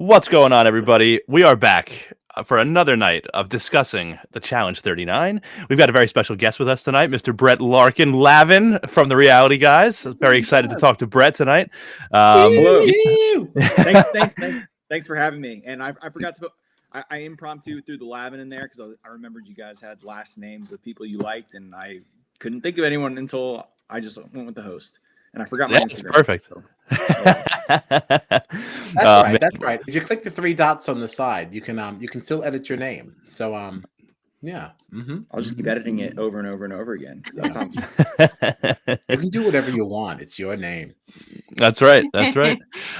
What's going on, everybody? We are back for another night of discussing the Challenge 39. We've got a very special guest with us tonight, Mr. Brett Larkin Lavin from the Reality Guys. Very excited to talk to Brett tonight. Hello. Thanks for having me. And I forgot to put I impromptu threw the Lavin in there because I remembered you guys had last names of people you liked, and I couldn't think of anyone until I just went with the host. And I forgot my Instagram. Perfect. So, yeah. That's right. If you click the three dots on the side, you can still edit your name. So yeah. I'll just keep editing it over and over and over again. That sounds You can do whatever you want. It's your name. That's right. That's right.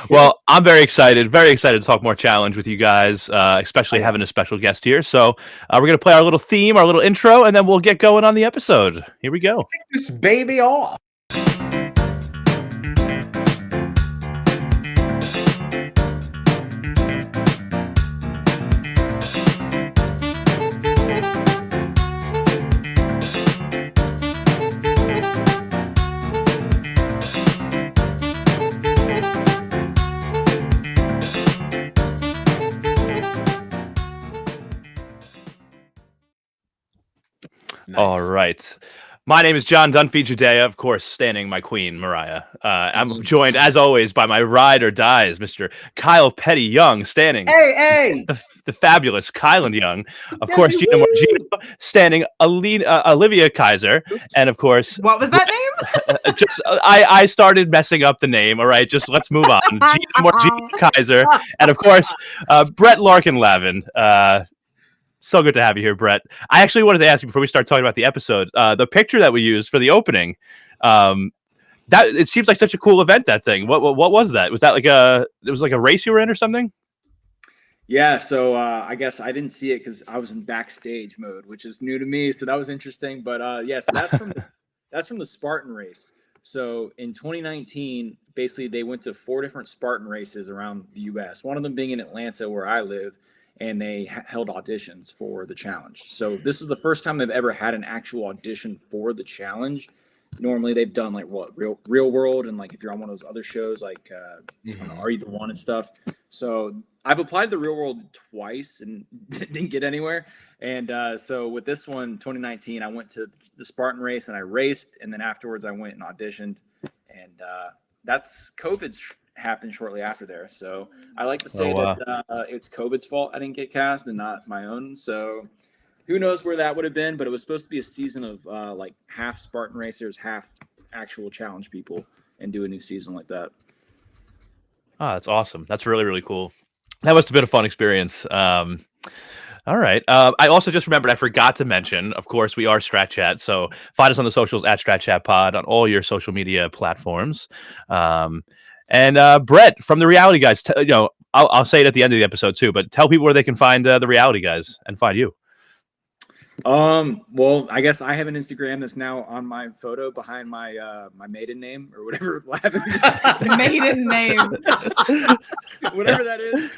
Well, I'm very excited to talk more challenge with you guys, especially having a special guest here. So we're going to play our little theme, our little intro, and then we'll get going on the episode. Here we go. Kick this baby off. Nice. All right. My name is John Dunphy Judea, of course, standing my queen, Mariah. I'm joined, as always, by my ride or dies, Mr. Kyle Petty Young, standing. Hey! The fabulous Kylan Young. Of course, Gina Margino, standing Olivia Kaiser. And, of course... What was that name? I started messing up the name, all right? Just let's move on. Gina Margino Kaiser. And, of course, Brett Larkin Lavin. So good to have you here, Brett. I actually wanted to ask you before we start talking about the episode, the picture that we used for the opening, that it seems like such a cool event, that thing. What was that? Was that it was like a race you were in or something? Yeah, so I guess I didn't see it because I was in backstage mode, which is new to me, so that was interesting. But so that's from the Spartan race. So in 2019, basically they went to 4 different Spartan races around the U.S., one of them being in Atlanta where I live. And they held auditions for the challenge. So this is the first time they've ever had an actual audition for the challenge. Normally they've done like Real World, and like if you're on one of those other shows like I don't know, Are You the One and stuff. So I've applied to Real World twice and didn't get anywhere. And so with this one, 2019, I went to the Spartan race and I raced, and then afterwards I went and auditioned, and that's COVID's happened shortly after there. So I like to say that it's COVID's fault I didn't get cast and not my own. So who knows where that would have been, but it was supposed to be a season of like half Spartan racers, half actual challenge people, and do a new season like that. Oh, that's awesome. That's really, really cool. That must have been a fun experience. All right. I also just remembered I forgot to mention, of course, we are Strat Chat. So find us on the socials at Strat Chat Pod on all your social media platforms. And Brett from the Reality Guys, I'll say it at the end of the episode too, but tell people where they can find the Reality Guys and find you. Well, I guess I have an Instagram that's now on my photo behind my my maiden name or whatever. Maiden name. Whatever that is.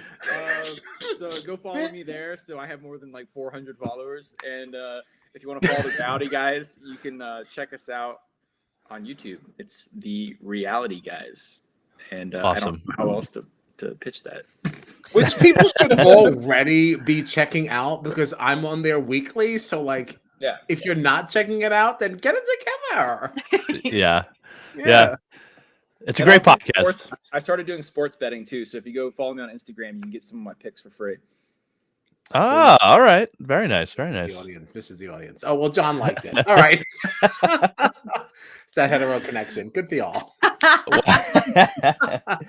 So go follow me there. So I have more than like 400 followers. And if you want to follow the Reality Guys, you can check us out on YouTube. It's the Reality Guys. And awesome. I don't know how else to pitch that. Which people should already be checking out because I'm on there weekly. So like, yeah, if you're not checking it out, then get it together. Yeah. It's a great podcast. I started doing sports betting too. So if you go follow me on Instagram, you can get some of my picks for free. Ah, all right. Very nice. Very nice. The audience misses the audience. Oh, well, John liked it. All right. It's that hetero connection. Good for y'all.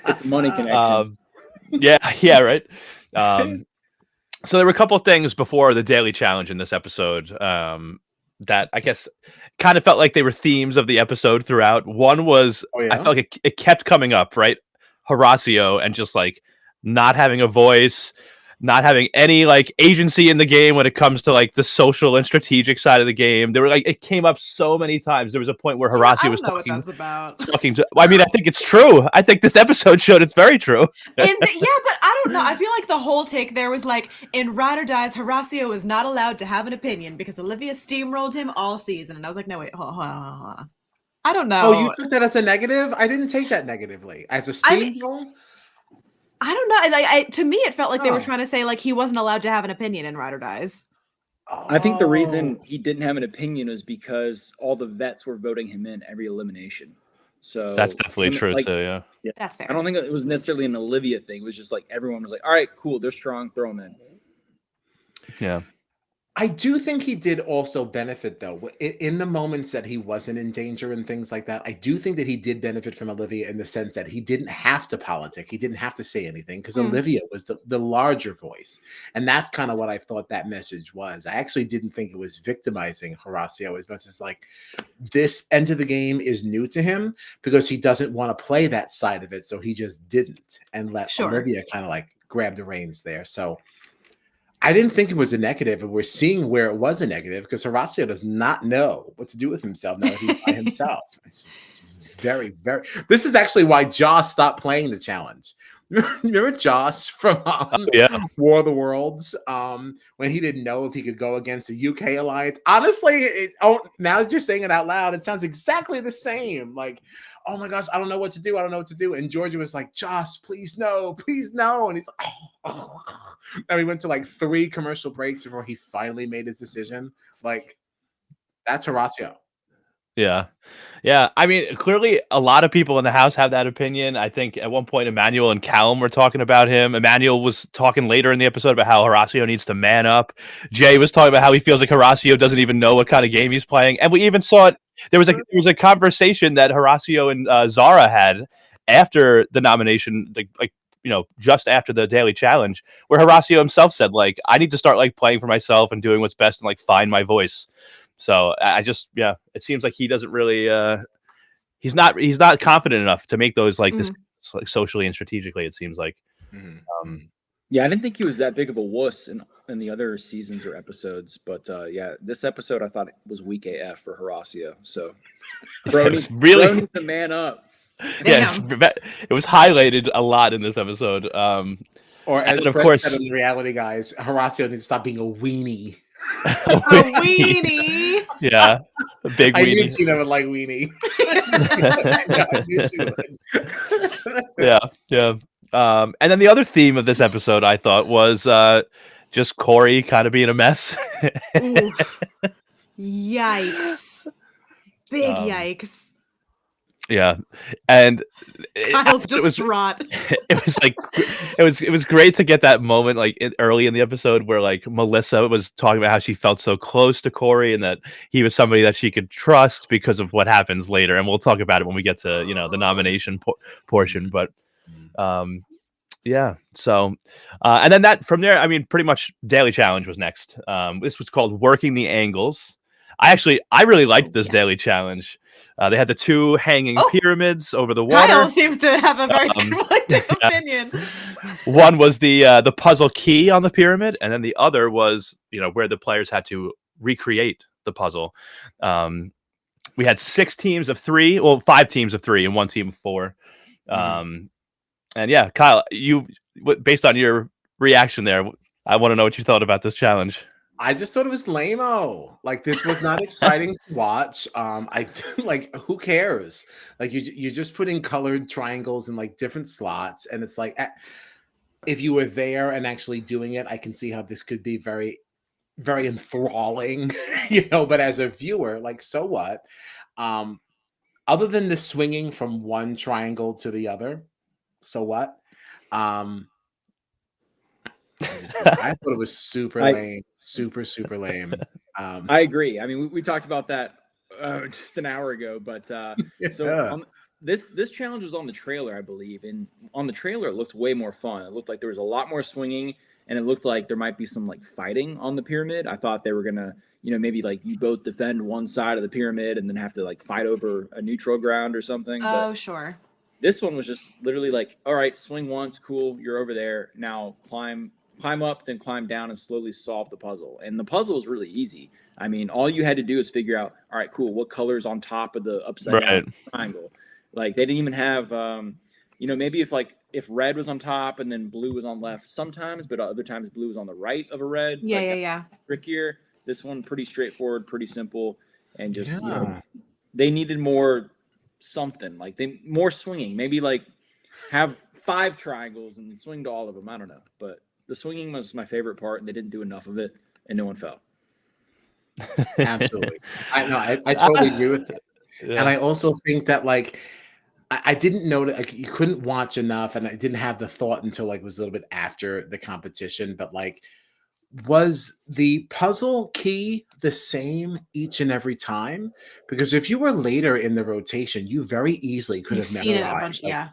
It's money connection. Yeah, right. So there were a couple of things before the daily challenge in this episode that I guess kind of felt like they were themes of the episode throughout. One was I felt like it kept coming up, right? Horacio and just like not having a voice, not having any like agency in the game when it comes to like the social and strategic side of the game. There were like it came up so many times. There was a point where Horacio was talking. What that's about. Talking to. I mean, I think it's true. I think this episode showed it's very true. But I don't know. I feel like the whole take there was like in Ride or Dies, Horacio is not allowed to have an opinion because Olivia steamrolled him all season, and I was like, no, wait, hold on. I don't know. Oh, you took that as a negative? I didn't take that negatively. As a steamroll? I don't know. To me, it felt like they were Oh. trying to say like he wasn't allowed to have an opinion in Ride or Dies. I think the reason Oh. he didn't have an opinion is because all the vets were voting him in every elimination. So That's definitely true like, too. Yeah. yeah, That's fair. I don't think it was necessarily an Olivia thing. It was just like everyone was like, "All right, cool, they're strong, throw them in." Yeah. I do think he did also benefit, though, in the moments that he wasn't in danger and things like that. I do think that he did benefit from Olivia in the sense that he didn't have to politic. He didn't have to say anything because Olivia was the larger voice. And that's kind of what I thought that message was. I actually didn't think it was victimizing Horacio as much as like this end of the game is new to him because he doesn't want to play that side of it. So he just didn't and let Sure. Olivia kind of like grab the reins there. So I didn't think it was a negative, and we're seeing where it was a negative because Horacio does not know what to do with himself now that he's by himself. It's very, very. This is actually why Joss stopped playing the challenge. Remember Joss from War of the Worlds when he didn't know if he could go against the UK alliance? Honestly, now that you're saying it out loud, it sounds exactly the same. Like, oh my gosh, I don't know what to do. I don't know what to do. And Georgia was like, Joss, please no, please no. And he's like, oh. And we went to like 3 commercial breaks before he finally made his decision. Like, that's Horacio. Yeah. Yeah. I mean, clearly a lot of people in the house have that opinion. I think at one point Emmanuel and Callum were talking about him. Emmanuel was talking later in the episode about how Horacio needs to man up. Jay was talking about how he feels like Horacio doesn't even know what kind of game he's playing. And we even saw it. There was a conversation that Horacio and Zara had after the nomination, like just after the daily challenge, where Horacio himself said, like, I need to start like playing for myself and doing what's best and like find my voice. So I just, it seems like he doesn't really, he's not confident enough to make those like this like socially and strategically. It seems like, Yeah, I didn't think he was that big of a wuss in the other seasons or episodes, but yeah, this episode I thought it was weak AF for Horacio. So Bro needs to man up. Yeah, it was highlighted a lot in this episode. Or as of Fred course, said in the reality, guys, Horacio needs to stop being a weenie. A weenie. Yeah, a big weenie. I knew Tina would like weenie. Yeah. And then the other theme of this episode, I thought, was just Corey kind of being a mess. Yikes! Big yikes! Yeah, and Kyle's distraught. It was great to get that moment like early in the episode where like Melissa was talking about how she felt so close to Corey and that he was somebody that she could trust because of what happens later, and we'll talk about it when we get to the nomination portion. But yeah, so and then that from there, I mean, pretty much daily challenge was next. This was called Working the Angles. I really liked this daily challenge. They had the 2 hanging pyramids over the water. Kyle seems to have a very conflicting opinion. One was the puzzle key on the pyramid, and then the other was where the players had to recreate the puzzle. We had 6 teams of 3, well, 5 teams of 3 and 1 team of 4. And yeah, Kyle, based on your reaction there, I want to know what you thought about this challenge. I just thought it was lame-o. Like, this was not exciting to watch. I like, who cares? Like, you just put in colored triangles in like different slots, and it's like, if you were there and actually doing it, I can see how this could be very, very enthralling, But as a viewer, like, so what? Other than the swinging from one triangle to the other, so what? I thought it was super lame, super lame. I agree. I mean, we talked about that just an hour ago, but so this challenge was on the trailer, I believe, and on the trailer it looked way more fun. It looked like there was a lot more swinging, and it looked like there might be some like fighting on the pyramid. I thought they were gonna, maybe like you both defend one side of the pyramid and then have to like fight over a neutral ground or something. Oh, sure. This one was just literally like, all right, swing once, cool, you're over there. Now climb up, then climb down and slowly solve the puzzle. And the puzzle is really easy. I mean, all you had to do is figure out, all right, cool, what color's on top of the upside down triangle. Like, they didn't even have, maybe if red was on top and then blue was on left sometimes, but other times blue was on the right of a red. Yeah. Trickier. This one, pretty straightforward, pretty simple. And just, they needed more something. Like, more swinging. Maybe, like, have 5 triangles and swing to all of them. I don't know, but the swinging was my favorite part, and they didn't do enough of it, and no one fell. Absolutely. I totally agree with that. Yeah. And I also think that like I didn't know that like you couldn't watch enough, and I didn't have the thought until like it was a little bit after the competition. But like, was the puzzle key the same each and every time? Because if you were later in the rotation, you very easily could You've have seen it a memorized. bunch, Like, yeah.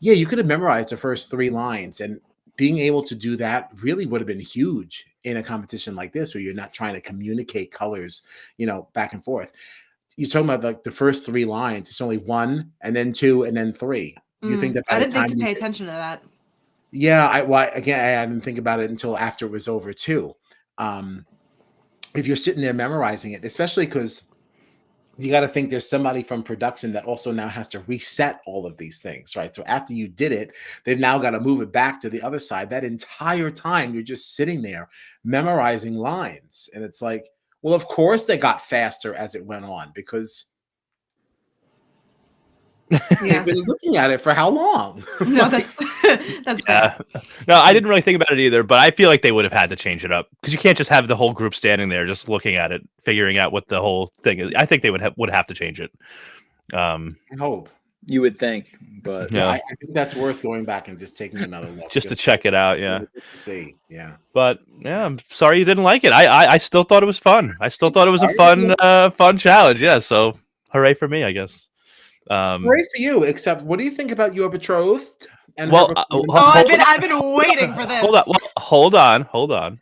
yeah, you could have memorized the first 3 lines, and being able to do that really would have been huge in a competition like this, where you're not trying to communicate colors, back and forth. You're talking about like the first 3 lines. It's only 1 and then 2 and then 3. You think that by I the didn't think time to you pay get- attention to that. yeah, I didn't think about it until after it was over too. If you're sitting there memorizing it, especially because you got to think there's somebody from production that also now has to reset all of these things, right? So after you did it, they've now got to move it back to the other side. That entire time you're just sitting there memorizing lines. And it's like, well, of course they got faster as it went on, because Yeah. they've been looking at it for how long? No, that's that's fair. No, I didn't really think about it either, but I feel like they would have had to change it up, because you can't just have the whole group standing there just looking at it, figuring out what the whole thing is. I think they would have to change it. I hope. You would think, but Yeah. I think that's worth going back and just taking another look. Just to check it out, yeah. To see, yeah. But yeah, I'm sorry you didn't like it. I still thought it was fun. I still thought it was a fun challenge. Yeah, so hooray for me, I guess. Great for you. Except, what do you think about your betrothed? And Well, her Oh, performance? I've been waiting for this. Hold on.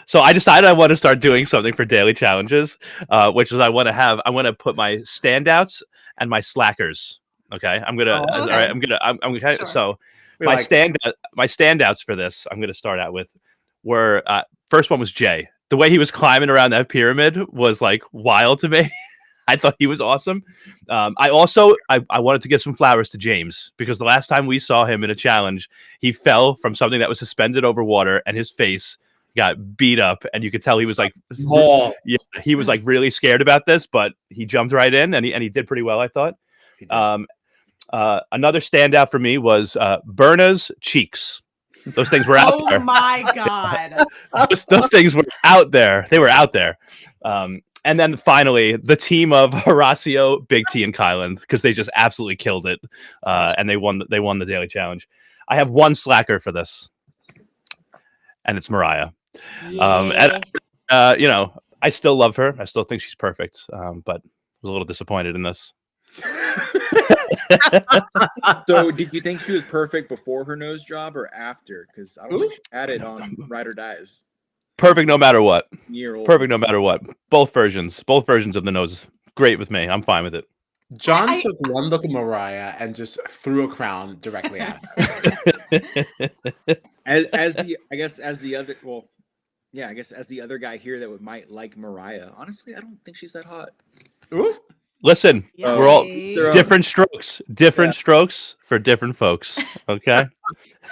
So I decided I want to start doing something for daily challenges, which is I want to put my standouts and my slackers. Okay, I'm gonna. Oh, All okay. right, I'm okay. Sure. So We my like- standouts for this, I'm gonna start out with, were first one was Jay. The way he was climbing around that pyramid was like wild to me. I thought he was awesome. I wanted to give some flowers to James, because the last time we saw him in a challenge, he fell from something that was suspended over water, and his face got beat up, and you could tell he was like, yeah, he was like really scared about this, but he jumped right in, and he did pretty well, I thought. He did. Another standout for me was Berna's cheeks. Those things were out there. Oh my god. Those things were out there. They were out there. And then finally, the team of Horacio, Big T, and Kylan, because they just absolutely killed it, and they won the daily challenge. I have one slacker for this, and it's Mariah. Yeah. I still love her. I still think she's perfect, but was a little disappointed in this. So, did you think she was perfect before her nose job or after? Because I don't think she had it on Ride or Dies. Perfect no matter what. Year old. Perfect no matter what. Both versions of the nose. Great with me. I'm fine with it. John took one look at Mariah and just threw a crown directly at her. as the other guy here that might like Mariah. Honestly, I don't think she's that hot. Ooh. Listen, Yay. we're all They're different strokes. Different strokes for different folks. Okay. I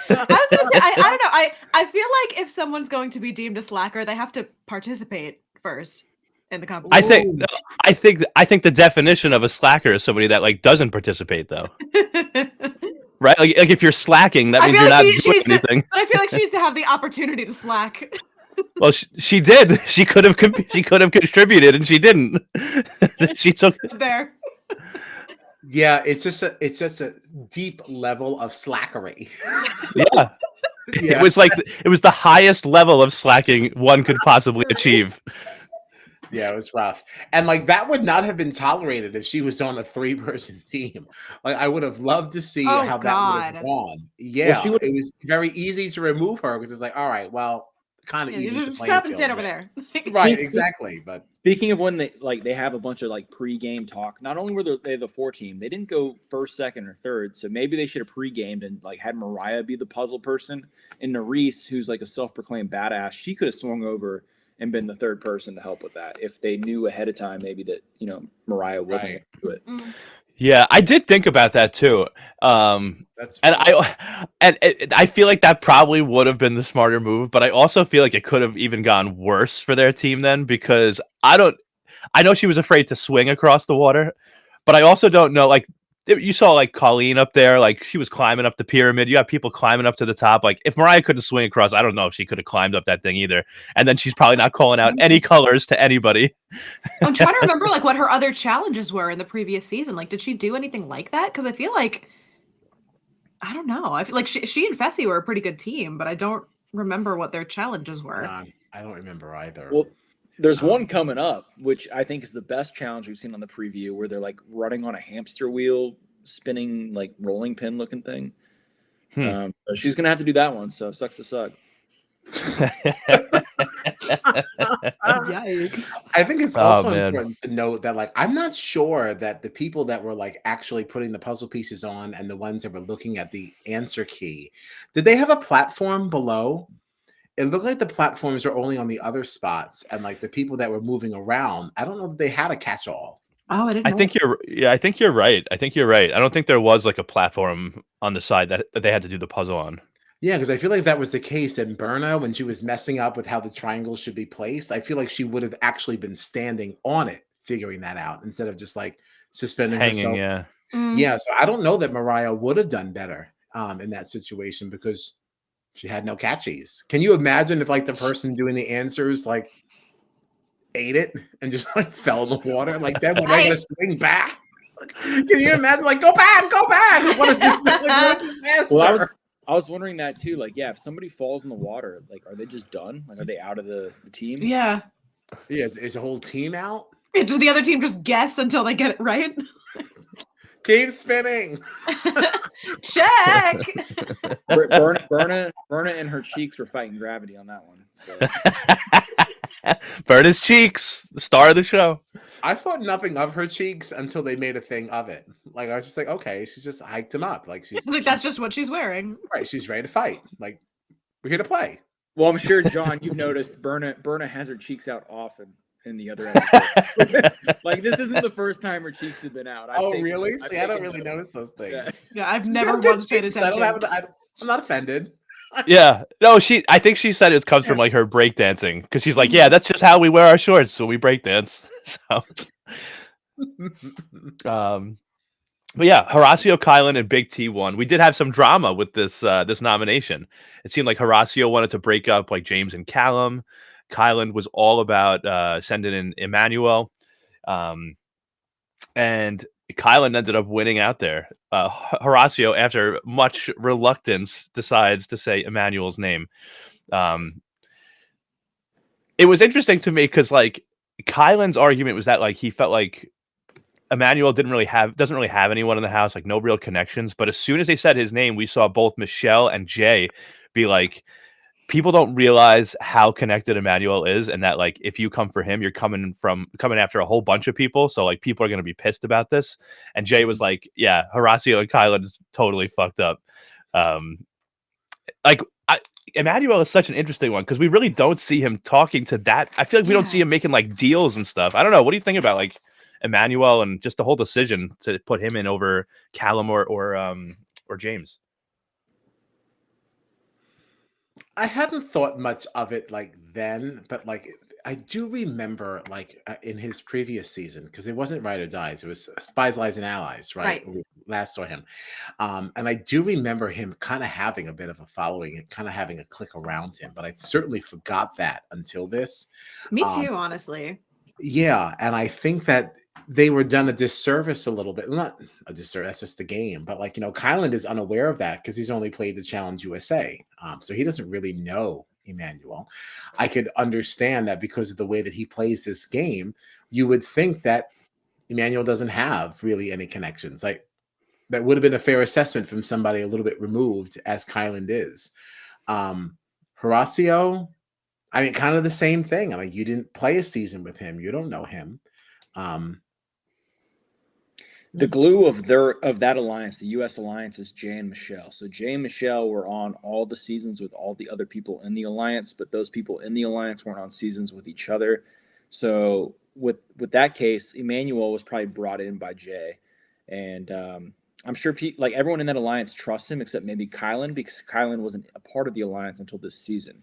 was gonna say, I don't know. I feel like if someone's going to be deemed a slacker, they have to participate first in the competition. I think the definition of a slacker is somebody that like doesn't participate, though. Right? Like if you're slacking, that I means feel you're like not she doing needs to- anything. But I feel like she needs to have the opportunity to slack. Well, she did. She could have contributed, and she didn't. She took. There. Yeah, it's just a deep level of slackery. Yeah. Yeah. It was the highest level of slacking one could possibly achieve. Yeah, it was rough. And like that would not have been tolerated if she was on a 3-person team. Like I would have loved to see Oh, how that would God. have gone. Yeah, she would- it was very easy to remove her because it's like, all right, well, kind of Yeah, even. you just stop and stand over there. Right, exactly. But Speaking of when they have a bunch of like pre-game talk. Not only were they the 4 team, they didn't go first, second, or third. So maybe they should have pre-gamed and like had Mariah be the puzzle person, and Nerese, who's like a self-proclaimed badass, she could have swung over and been the third person to help with that if they knew ahead of time maybe that Mariah wasn't Right. going to do it. Yeah, I did think about that too. that's And I feel like that probably would have been the smarter move, but I also feel like it could have even gone worse for their team then, because I know she was afraid to swing across the water, but I also don't know, like, you saw like Colleen up there, like she was climbing up the pyramid. You got people climbing up to the top. Like if Mariah couldn't swing across, I don't know if she could have climbed up that thing either. And then she's probably not calling out any colors to anybody. I'm trying to remember like what her other challenges were in the previous season. Like, did she do anything like that? Because I feel like I don't know. I feel like she and Fessy were a pretty good team, but I don't remember what their challenges were. I don't remember either. Well, there's one coming up, which I think is the best challenge we've seen on the preview, where they're like running on a hamster wheel, spinning like rolling pin looking thing. So she's gonna have to do that one. So sucks to suck. Yikes. I think it's also important to note that like I'm not sure that the people that were like actually putting the puzzle pieces on and the ones that were looking at the answer key, did they have a platform below? It looked like the platforms are only on the other spots, and like the people that were moving around, I don't know that they had a catch-all. Oh, I didn't know. I think you're right. I don't think there was like a platform on the side that they had to do the puzzle on. Yeah, because I feel like that was the case in Berna when she was messing up with how the triangles should be placed. I feel like she would have actually been standing on it, figuring that out, instead of just like suspending herself. Yeah. Yeah, so I don't know that Mariah would have done better in that situation because she had no catchies. Can you imagine if like the person doing the answers like ate it and just like fell in the water like that? When they're gonna swing back? Can you imagine like go back? What a disaster! Well, I was wondering that too. Like, yeah, if somebody falls in the water, like, are they just done? Like, are they out of the team? Yeah. Yeah, is the whole team out? Yeah, does the other team just guess until they get it right? Keep spinning. Check. Berna and her cheeks were fighting gravity on that one. So. Berna's cheeks, the star of the show. I thought nothing of her cheeks until they made a thing of it. Like I was just like, okay, she's just hiked them up. Like that's just what she's wearing. Right, she's ready to fight. Like we're here to play. Well, I'm sure, John, you've noticed Berna has her cheeks out often in the other episode. Like this isn't the first time her cheeks have been out. Really? See, I don't really notice those things. Yeah, I've never once paid attention. I'm not offended. Yeah, no, I think she said it comes from like her breakdancing because she's like, yeah, that's just how we wear our shorts, so we breakdance. So, but yeah, Horacio, Kylan, and Big T won. We did have some drama with this nomination. It seemed like Horacio wanted to break up like James and Callum. Kylan was all about sending in Emmanuel, and Kylan ended up winning out there. Horacio, after much reluctance, decides to say Emmanuel's name. It was interesting to me because like Kylan's argument was that like he felt like Emmanuel doesn't really have anyone in the house, like no real connections. But as soon as they said his name, we saw both Michelle and Jay be like, people don't realize how connected Emmanuel is, and that like if you come for him, you're coming after a whole bunch of people. So like people are going to be pissed about this. And Jay was like, "Yeah, Horacio and Kylan is totally fucked up." Emmanuel is such an interesting one because we really don't see him talking to that. I feel like we don't see him making like deals and stuff. I don't know. What do you think about like Emmanuel and just the whole decision to put him in over Callum or James? I hadn't thought much of it like then, but like I do remember like in his previous season, because it wasn't Ride or Dies, it was Spies, Lies, and Allies, right? We last saw him. And I do remember him kind of having a bit of a following and kind of having a clique around him, but I certainly forgot that until this. Me too, honestly. Yeah, and I think that they were done a disservice a little bit. Not a disservice, that's just the game. But like, Kylan is unaware of that because he's only played the Challenge USA. So he doesn't really know Emmanuel. I could understand that because of the way that he plays this game, you would think that Emmanuel doesn't have really any connections. Like that would have been a fair assessment from somebody a little bit removed as Kylan is. Horacio, I mean, kind of the same thing. I mean, you didn't play a season with him. You don't know him. The glue of that alliance, the U.S. alliance, is Jay and Michelle. So Jay and Michelle were on all the seasons with all the other people in the alliance, but those people in the alliance weren't on seasons with each other. So with that case, Emmanuel was probably brought in by Jay, and I'm sure like everyone in that alliance trusts him except maybe Kylan, because Kylan wasn't a part of the alliance until this season.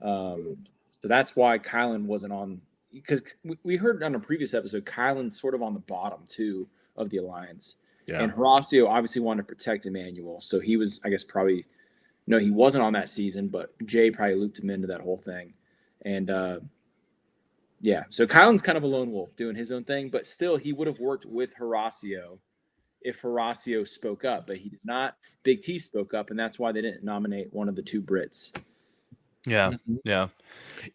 So that's why Kylan wasn't on, because we heard on a previous episode, Kylan's sort of on the bottom too of the alliance. Yeah. And Horacio obviously wanted to protect Emmanuel, so he was, I guess, probably no, he wasn't on that season, but Jay probably looped him into that whole thing, and yeah, so Kylan's kind of a lone wolf doing his own thing, but still, he would have worked with Horacio if Horacio spoke up, but he did not. Big T spoke up, and that's why they didn't nominate one of the two Brits. Yeah, yeah.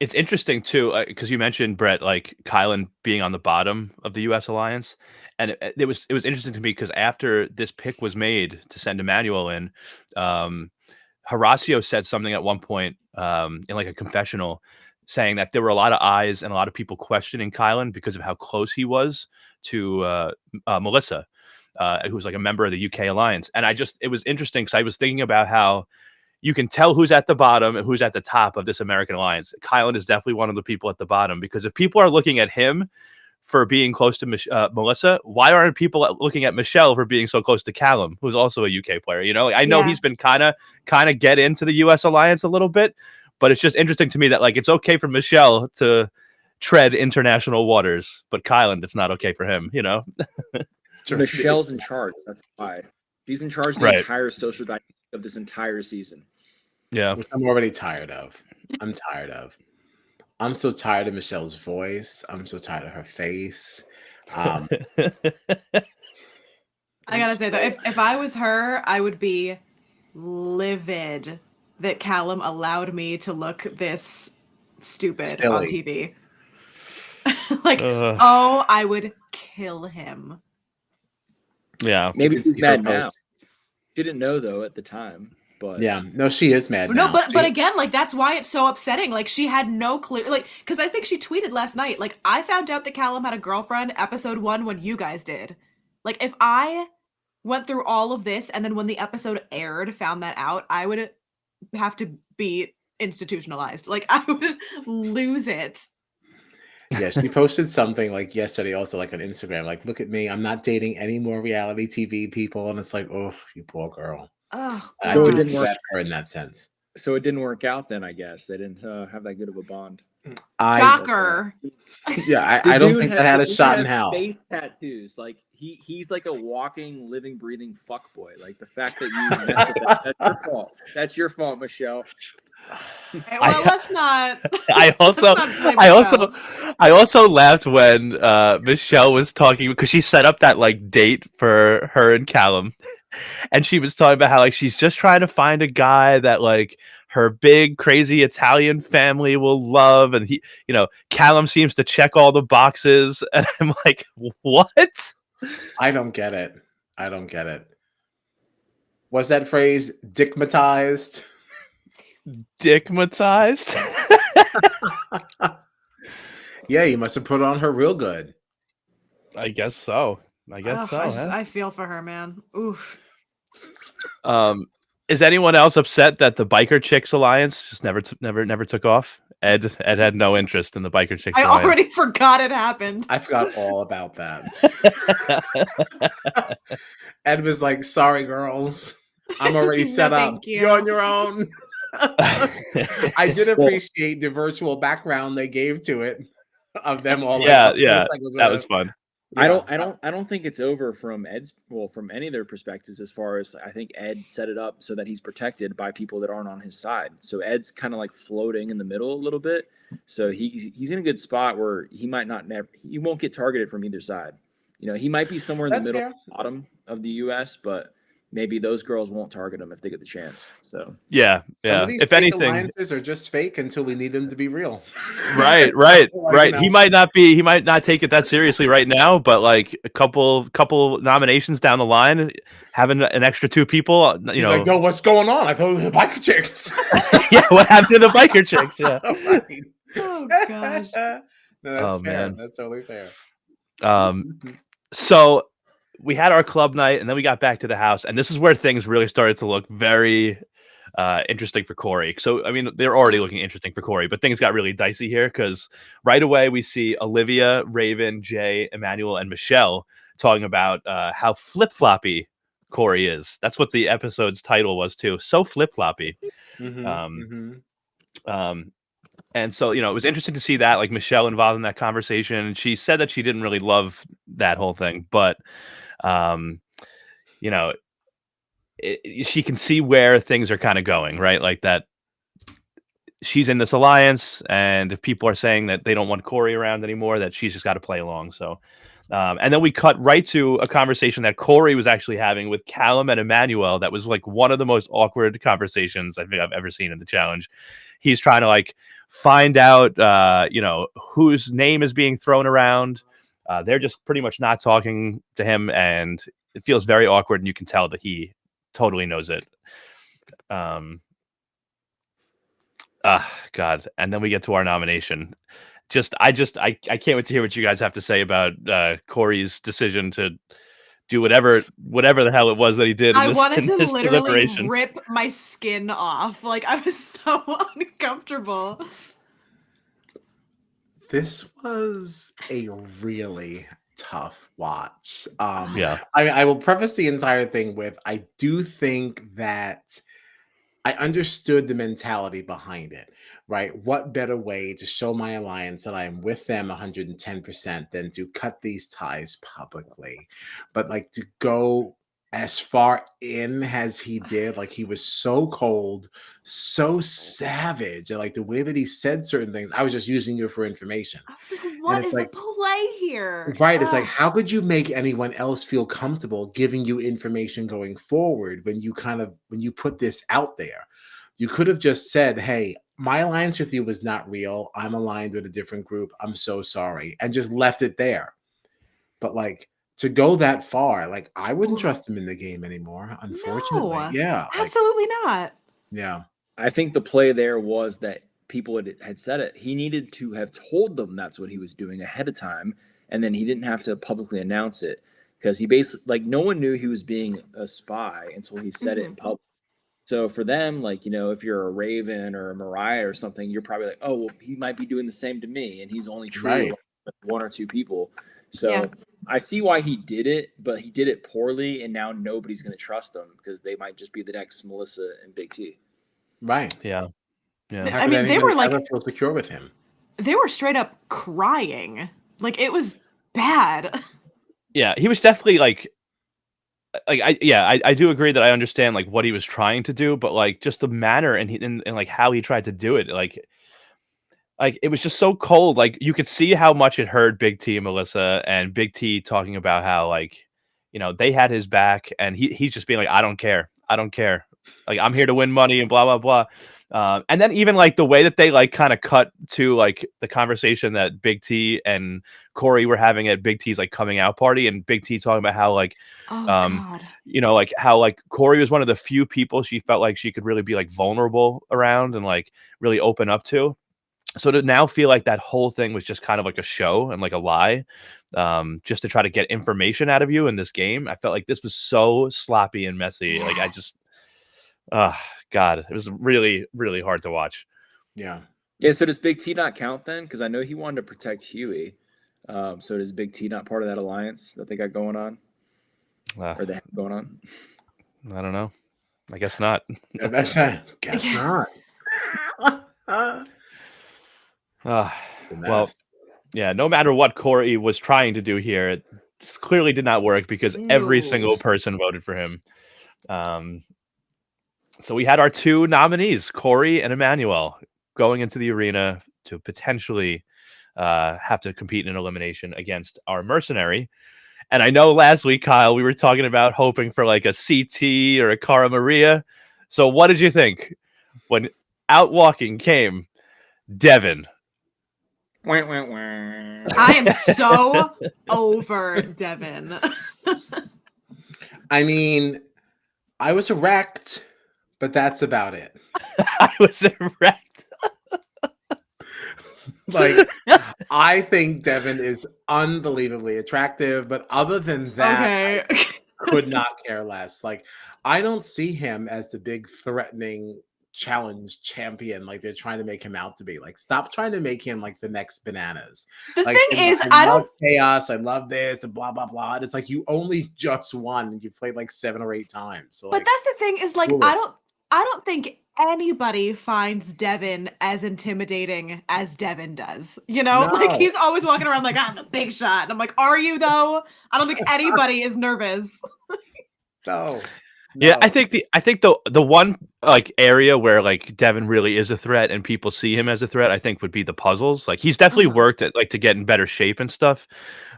It's interesting too because you mentioned Brett, like Kylan being on the bottom of the U.S. alliance, and it was interesting to me because after this pick was made to send Emmanuel in, Horacio said something at one point in like a confessional, saying that there were a lot of eyes and a lot of people questioning Kylan because of how close he was to Melissa, who was like a member of the UK alliance, and it was interesting because I was thinking about how you can tell who's at the bottom and who's at the top of this American alliance. Kylan is definitely one of the people at the bottom because if people are looking at him for being close to Melissa, why aren't people looking at Michelle for being so close to Callum, who's also a UK player? You know, I know he's been kind of get into the US alliance a little bit, but it's just interesting to me that like it's okay for Michelle to tread international waters, but Kylan, it's not okay for him, you know? Michelle's in charge. That's why. She's in charge of the entire social dynamic of this entire season. Yeah. Which I'm already tired of. I'm so tired of Michelle's voice. I'm so tired of her face. I gotta say that if I was her, I would be livid that Callum allowed me to look this stupid on TV. Like, I would kill him. Yeah. Maybe she's mad now. She didn't know though at the time. But yeah, no, she is mad now. But again, like that's why it's so upsetting. Like she had no clue. Like, because I think she tweeted last night, like, I found out that Callum had a girlfriend episode 1 when you guys did. Like, if I went through all of this and then when the episode aired, found that out, I would have to be institutionalized. Like, I would lose it. Yeah, she posted something like yesterday also like on Instagram, like, look at me, I'm not dating any more reality TV people. And it's like, oh, you poor girl. Oh, I do feel bad for her in that sense. So it didn't work out then, I guess. They didn't have that good of a bond. Shocker. Yeah, I don't think that had a shot in hell. Face tattoos. Like he's like a walking, living, breathing fuckboy. Like the fact that you messed with that, that's your fault. That's your fault, Michelle. Hey, well, let's not. I also laughed when Michelle was talking because she set up that like date for her and Callum, and she was talking about how like she's just trying to find a guy that like her big crazy Italian family will love, and he, you know, Callum seems to check all the boxes, and I'm like, what? I don't get it. Was that phrase dickmatized? Dickmatized? Yeah, you must have put on her real good. I guess so. I feel for her, man. Oof. Is anyone else upset that the Biker Chicks Alliance just never took off? Ed had no interest in the Biker Chicks Alliance. I already forgot it happened. I forgot all about that. Ed was like, sorry, girls. I'm already set up. You're on your own. I did appreciate the virtual background they gave to it of them all. That was fun. Yeah. I don't think it's over from from any of their perspectives, as far as I think Ed set it up so that he's protected by people that aren't on his side. So Ed's kind of like floating in the middle a little bit. So he's in a good spot where he won't get targeted from either side. You know, he might be somewhere in the middle, bottom of the US, but maybe those girls won't target him if they get the chance. So some of these fake alliances are just fake until we need them to be real. Right. He might not take it that seriously right now, but like a couple nominations down the line, having an extra 2 people, He's like, yo, what's going on? I thought it was the Biker Chicks. Yeah, what happened to the Biker Chicks? Yeah. Oh gosh. No, that's fair. Man. That's totally fair. So we had our club night and then we got back to the house, and this is where things really started to look very interesting for Corey. So, I mean, they're already looking interesting for Corey, but things got really dicey here because right away we see Olivia, Raven, Jay, Emmanuel, and Michelle talking about how flip-floppy Corey is. That's what the episode's title was too. So flip-floppy. And so, you know, it was interesting to see that, like, Michelle involved in that conversation. She said that she didn't really love that whole thing, but you know, she can see where things are kind of going, right? Like that she's in this alliance, and if people are saying that they don't want Corey around anymore, that she's just got to play along. So, and then we cut right to a conversation that Corey was actually having with Callum and Emmanuel. That was like one of the most awkward conversations I think I've ever seen in the challenge. He's trying to like find out, whose name is being thrown around. They're just pretty much not talking to him, and it feels very awkward, and you can tell that he totally knows it. God. And then we get to our nomination. I can't wait to hear what you guys have to say about Corey's decision to do whatever the hell it was that he did. I wanted to literally rip my skin off. Like, I was so uncomfortable. This was a really tough watch. Yeah. I mean, I will preface the entire thing with, I do think that I understood the mentality behind it, right? What better way to show my alliance that I am with them 110% than to cut these ties publicly? But like, to go as far in as he did, like, he was so cold, so savage, and like the way that he said certain things, I was just using you for information. I was like, what is the play here? Right. It's like, how could you make anyone else feel comfortable giving you information going forward when you put this out there? You could have just said, hey, my alliance with you was not real. I'm aligned with a different group. I'm so sorry. And just left it there. But like, to go that far, like, I wouldn't trust him in the game anymore, unfortunately. No, yeah. Absolutely not. Yeah. I think the play there was that people had said it. He needed to have told them that's what he was doing ahead of time, and then he didn't have to publicly announce it, because he basically, like, no one knew he was being a spy until he said it in public. So for them, like, if you're a Raven or a Mariah or something, you're probably like, oh, well, he might be doing the same to me, and he's only true to one or two people. So I see why he did it, but he did it poorly, and now nobody's going to trust him because they might just be the next Melissa and Big T. Right. Yeah. Yeah. I mean, they were like, feel secure with him. They were straight up crying. Like, it was bad. Yeah, he was definitely like I do agree that I understand like what he was trying to do, but like just the manner and like how he tried to do it, like it was just so cold. Like, you could see how much it hurt Big T and Melissa, and Big T talking about how, like, they had his back, and he's just being like, I don't care. Like, I'm here to win money and blah, blah, blah. And then even like the way that they like kind of cut to like the conversation that Big T and Corey were having at Big T's like coming out party, and Big T talking about how like, like how like Corey was one of the few people she felt like she could really be like vulnerable around and like really open up to. So to now feel like that whole thing was just kind of like a show and like a lie, just to try to get information out of you in this game, I felt like this was so sloppy and messy. Like, I just, God, it was really, really hard to watch. Yeah. Yeah. So does Big T not count then? Because I know he wanted to protect Huey. So does Big T not part of that alliance that they got going on? Or they have going on? I don't know. I guess not. Guess not. Well, yeah, no matter what Corey was trying to do here, it clearly did not work because every single person voted for him. So we had our two nominees, Corey and Emmanuel, going into the arena to potentially have to compete in an elimination against our mercenary. And I know last week, Kyle, we were talking about hoping for like a CT or a Cara Maria. So what did you think when out walking came Devin? I am so over Devin. I mean, I was erect, but that's about it. I was erect. Like, I think Devin is unbelievably attractive, but other than that, I could not care less. Like, I don't see him as the big threatening challenge champion like they're trying to make him out to be. Like, stop trying to make him like the next Bananas. The like, thing is, I love chaos, I love this and blah blah blah. And it's like, you only just won and you played like 7 or 8 times. So but that's the thing is, like, I don't think anybody finds Devin as intimidating as Devin does. Like, he's always walking around like, I'm a big shot. And I'm like, are you though? I don't think anybody is nervous. No. Yeah, I No. think the one like area where like Devin really is a threat and people see him as a threat, I think would be the puzzles. Like he's definitely Uh-huh. worked at like to get in better shape and stuff,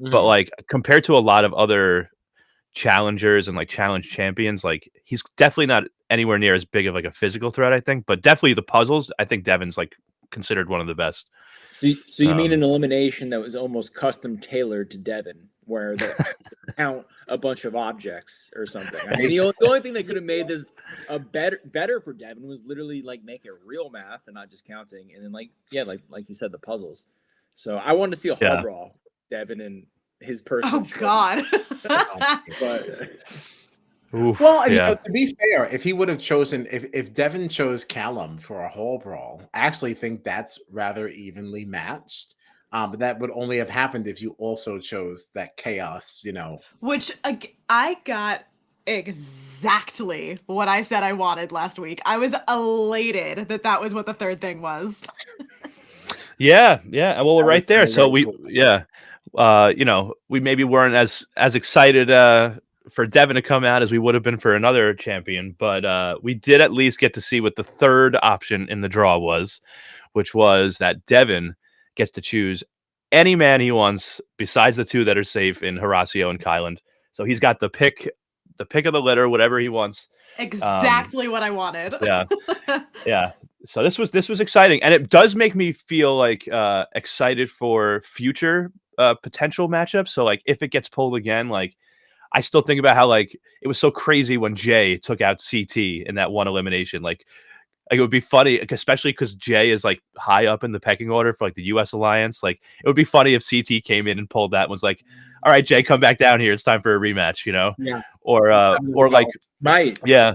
but Mhm. like compared to a lot of other challengers and like challenge champions, like he's definitely not anywhere near as big of like a physical threat, I think. But definitely the puzzles, I think Devin's like considered one of the best. So you mean Um, an elimination that was almost custom tailored to Devin, where they count a bunch of objects or something? I mean, the only thing that could have made this a better for Devin was literally like make it real math and not just counting, and then like you said, the puzzles. So I wanted to see a hall Yeah. brawl, Devin and his personal. Oh choice. God. But oof, Well, and, yeah. to be fair, if he would have chosen, if Devin chose Callum for a whole brawl, I actually think that's rather evenly matched. But that would only have happened if you also chose that chaos, Which I got exactly what I said I wanted last week. I was elated that that was what the third thing was. Yeah, yeah. Well, we're That was right there. kinda So really we, cool. yeah, we maybe weren't as excited for Devin to come out as we would have been for another champion, but we did at least get to see what the third option in the draw was, which was that Devin gets to choose any man he wants besides the two that are safe in Horacio and Kyland. So he's got the pick of the litter, whatever he wants. Exactly what I wanted. Yeah. Yeah. So this was exciting, and it does make me feel like excited for future potential matchups. So like if it gets pulled again, like I still think about how like it was so crazy when Jay took out CT in that one elimination. Like it would be funny, especially because Jay is like high up in the pecking order for like the U.S. alliance. Like it would be funny if CT came in and pulled that and was like, "All right, Jay, come back down here. It's time for a rematch," Yeah. or like right, yeah.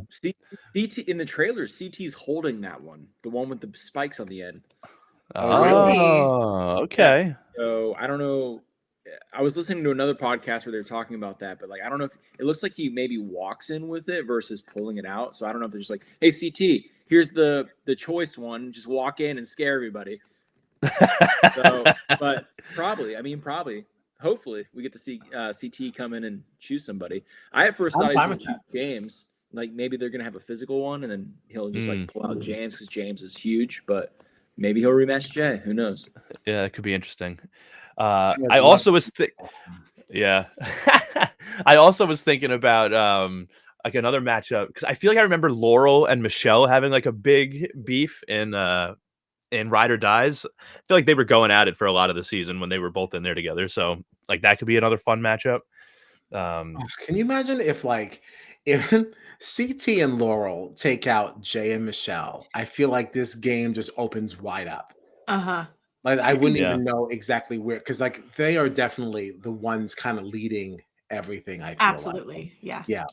CT in the trailer, CT's holding that one, the one with the spikes on the end. Oh, really? Oh, okay. So I don't know. I was listening to another podcast where they're talking about that, but like I don't know if it looks like he maybe walks in with it versus pulling it out. So I don't know if they're just like, "Hey CT, here's the choice one. Just walk in and scare everybody." So, but probably, hopefully, we get to see CT come in and choose somebody. I at first I'm thought he was fine going with to choose James. Like maybe they're going to have a physical one, and then he'll just like pull out James because James is huge. But maybe he'll rematch Jay. Who knows? Yeah, it could be interesting. Yeah, I also was yeah. I also was thinking about like another matchup because I feel like I remember Laurel and Michelle having like a big beef in Ride or Dies. I feel like they were going at it for a lot of the season when they were both in there together. So like that could be another fun matchup. Can you imagine if if CT and Laurel take out Jay and Michelle? I feel like this game just opens wide up. Uh-huh. Like I wouldn't Yeah. even know exactly where, because like they are definitely the ones kind of leading everything. I feel Absolutely. Yeah. like, yeah,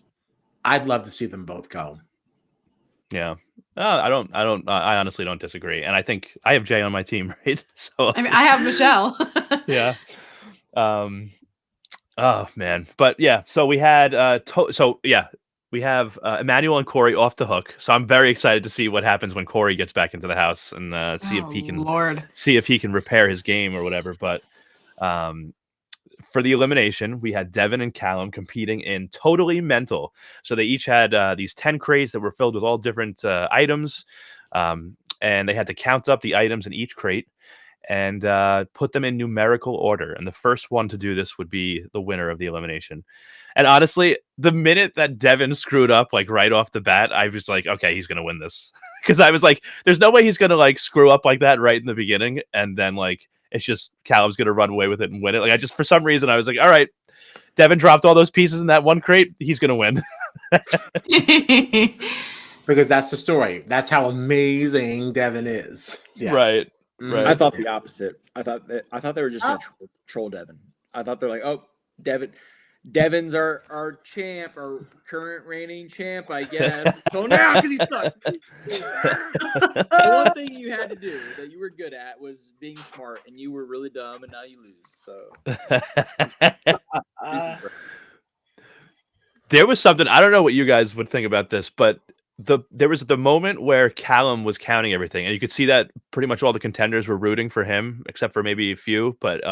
I'd love to see them both go. Yeah. I honestly don't disagree. And I think I have Jay on my team, right? So I mean, I have Michelle. yeah. Oh man. But yeah, so we had we have Emmanuel and Corey off the hook. So I'm very excited to see what happens when Corey gets back into the house and see if he can repair his game or whatever. But for the elimination, we had Devin and Callum competing in Totally Mental. So they each had these 10 crates that were filled with all different items. And they had to count up the items in each crate and put them in numerical order. And the first one to do this would be the winner of the elimination. And honestly, the minute that Devin screwed up, like right off the bat, I was like, okay, he's going to win this. Because I was like, there's no way he's going to like screw up like that right in the beginning. And then like, it's just Callum's going to run away with it and win it. Like for some reason, I was like, all right, Devin dropped all those pieces in that one crate. He's going to win. Because that's the story. That's how amazing Devin is. Yeah. Right. Mhm. Right. I thought the opposite. I thought they were just going to troll Devin. I thought they're like, oh, Devin's our champ, our current reigning champ, I guess. So now because he sucks. The one thing you had to do that you were good at was being smart, and you were really dumb, and now you lose. So there was something, I don't know what you guys would think about this, but there was the moment where Callum was counting everything, and you could see that pretty much all the contenders were rooting for him, except for maybe a few. But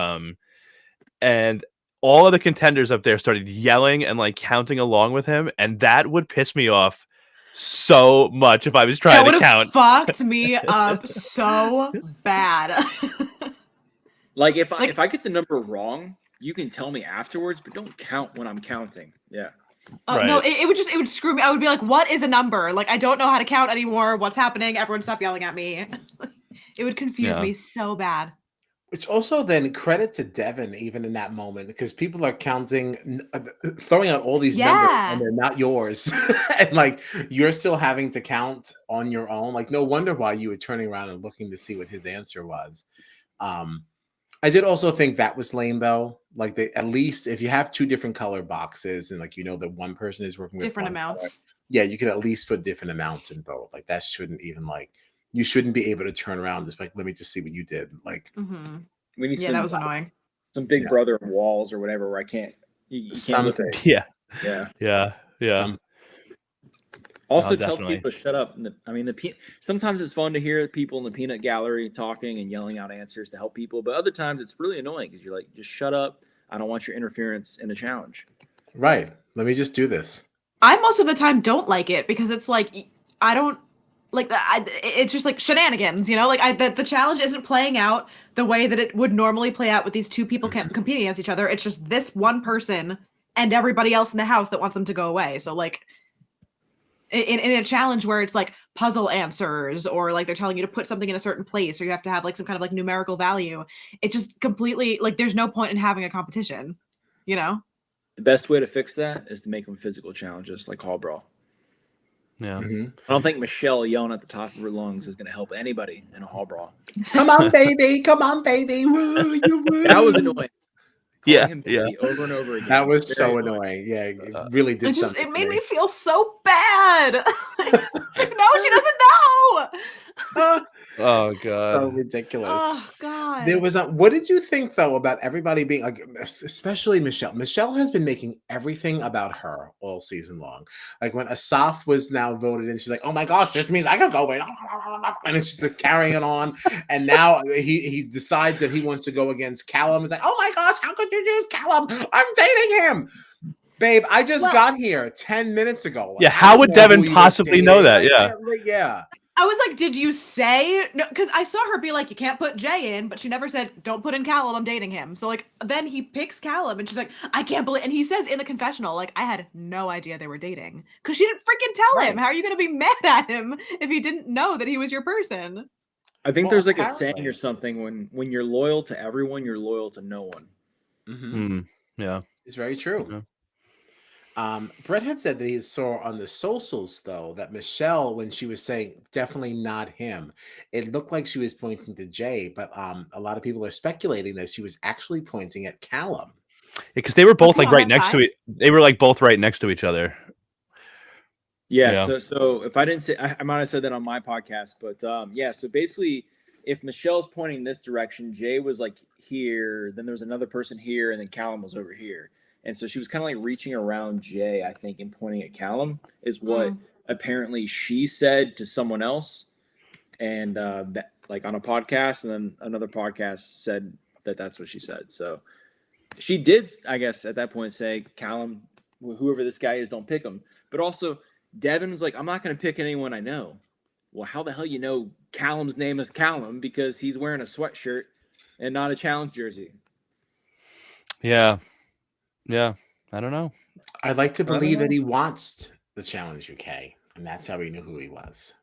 and all of the contenders up there started yelling and like counting along with him, and that would piss me off so much if I was That trying would to have count. fucked me up so bad. Like if Like- I get the number wrong, you can tell me afterwards, but don't count when I'm counting. Yeah. No, Right. it would screw me. I would be like, what is a number? Like, I don't know how to count anymore. What's happening? Everyone stop yelling at me. It would confuse Yeah. me so bad. Which also then credit to Devin even in that moment because people are counting, throwing out all these numbers Yeah. and they're not yours, and like you're still having to count on your own. Like no wonder why you were turning around and looking to see what his answer was. I did also think that was lame though. Like they at least if you have two different color boxes and like you know that one person is working with Different one color, amounts. yeah, you could at least put different amounts in both. Like that shouldn't even like you shouldn't be able to turn around and just like let me just see what you did. Like Mm-hmm. We need Yeah, some, that was annoying. some Big Yeah. Brother walls or whatever where I can't. You can't look something. at. Yeah. Yeah. Some Also, No, tell definitely. people to shut up. I mean, sometimes it's fun to hear people in the peanut gallery talking and yelling out answers to help people, but other times it's really annoying because you're like, just shut up. I don't want your interference in the challenge. right. Let me just do this. I most of the time don't like it because it's like I don't like it's just like shenanigans, you know? Like the challenge isn't playing out the way that it would normally play out with these two people competing against each other. It's just this one person and everybody else in the house that wants them to go away. So like in a challenge where it's like puzzle answers or like they're telling you to put something in a certain place or you have to have like some kind of like numerical value, it just completely like there's no point in having a competition, you know? The best way to fix that is to make them physical challenges like Hall Brawl. Yeah. Mhm. I don't think Michelle yelling at the top of her lungs is going to help anybody in a Hall Brawl. Come on, baby. Come on, baby. Woo, you woo. That was annoying. Yeah, Calling him baby over and over again. That was Very so annoying. Yeah, it really did It just something. it to made me feel so bad. Like, no, she doesn't know. Oh So god. ridiculous. Oh God. There was what did you think though about everybody being like, especially Michelle? Michelle has been making everything about her all season long. Like when Asaf was now voted in, she's like, "Oh my gosh, this means I can go in," and it's just like carrying it on. And now he decides that he wants to go against Callum. He's like, "Oh my gosh, how could you choose Callum? I'm dating him." Babe, I just got here 10 minutes ago. Like, Yeah, I how don't would know Devin who you were possibly know dating. that? Like, Yeah. yeah. I was like, did you say no? Because I saw her be like, you can't put Jay in, but she never said, don't put in Callum, I'm dating him. So like then he picks Callum and she's like, I can't believe, and he says in the confessional, like, I had no idea they were dating. Because she didn't freaking tell him. Right. How are you gonna be mad at him if he didn't know that he was your person? I think Well, there's like a apparently. saying or something when you're loyal to everyone, you're loyal to no one. Mm-hmm. Yeah. It's very true. Yeah. Brett had said that he saw on the socials, though, that Michelle, when she was saying definitely not him, it looked like she was pointing to Jay, but a lot of people are speculating that she was actually pointing at Callum. Because they were both he like on right that next to side? it. They were like both right next to each other. Yeah, Yeah. So if I didn't say, I might have said that on my podcast, but yeah. So basically, if Michelle's pointing this direction, Jay was like here, then there was another person here, and then Callum was over here, and so she was kind of like reaching around Jay, I think, and pointing at Callum is what apparently she said to someone else, and that like on a podcast, and then another podcast said that that's what she said. So she did, I guess, at that point say, Callum, whoever this guy is, don't pick him. But also, Devin was like, I'm not going to pick anyone I know. Well, how the hell you know Callum's name is Callum because he's wearing a sweatshirt and not a challenge jersey? Yeah. Yeah. I don't know. I'd like to don't believe that know. he wants the Challenge UK, and that's how he knew who he was.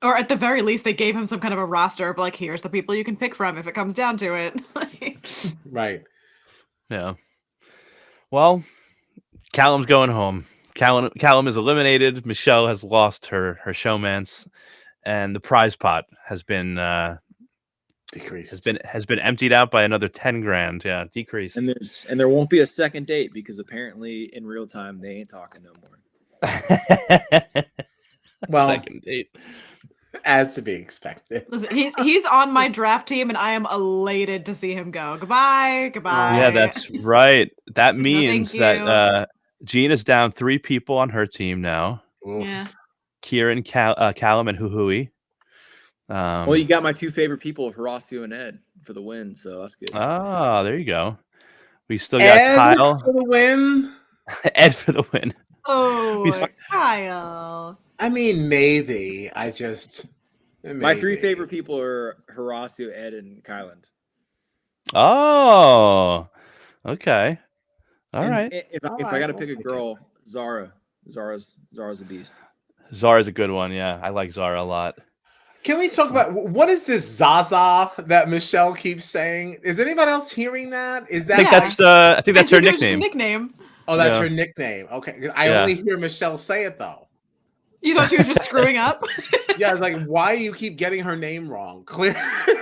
Or at the very least, they gave him some kind of a roster of like, here's the people you can pick from if it comes down to it. Right. Yeah. Well, Callum's going home. Callum is eliminated. Michelle has lost her showmance, and the prize pot has been Decreased. has been emptied out by another 10 grand. Yeah, decreased. And there won't be a second date because apparently in real time they ain't talking no more. Well, second date. as to be expected. Listen, he's on my draft team, and I am elated to see him go. Goodbye. Yeah, that's right. That No, means thank that Jean is down 3 people on her team now. Oof. Yeah. Kieran, Callum, and Huhui. Well, you got my two favorite people, Horacio and Ed, for the win, so that's good. There you go. We still got Ed Kyle. for the win. Ed for the win. Oh, Kyle. I mean, maybe. My three Maybe. favorite people are Horacio, Ed, and Kyland. Oh, okay. All And right. if I got to pick a girl, Zara. Zara's a beast. Zara's a good one. Yeah, I like Zara a lot. Can we talk about what is this Zaza that Michelle keeps saying? Is anybody else hearing that? Is that I think that's her it was just a nickname. nickname. Oh, that's her nickname. Okay. I only hear Michelle say it though. You thought she was just screwing up? Yeah, I was like, why do you keep getting her name wrong? Clear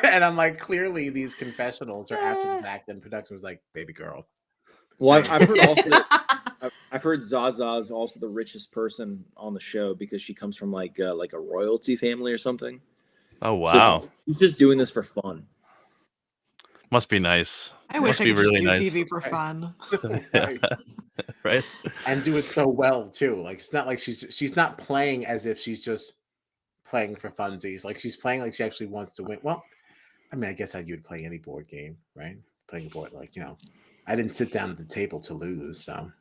and I'm like, clearly these confessionals are after the fact, and production was like, baby girl. Well, I've heard also I've heard Zaza's also the richest person on the show because she comes from like a royalty family or something. Oh wow. So she's just doing this for fun. Must be nice. I wish Must I be could really just do nice. TV for fun. Right. And do it so well too. Like it's not like she's not playing as if she's just playing for funsies. Like she's playing like she actually wants to win. Well, I mean, I guess how you would play any board game, right? Playing a board, like, I didn't sit down at the table to lose, so.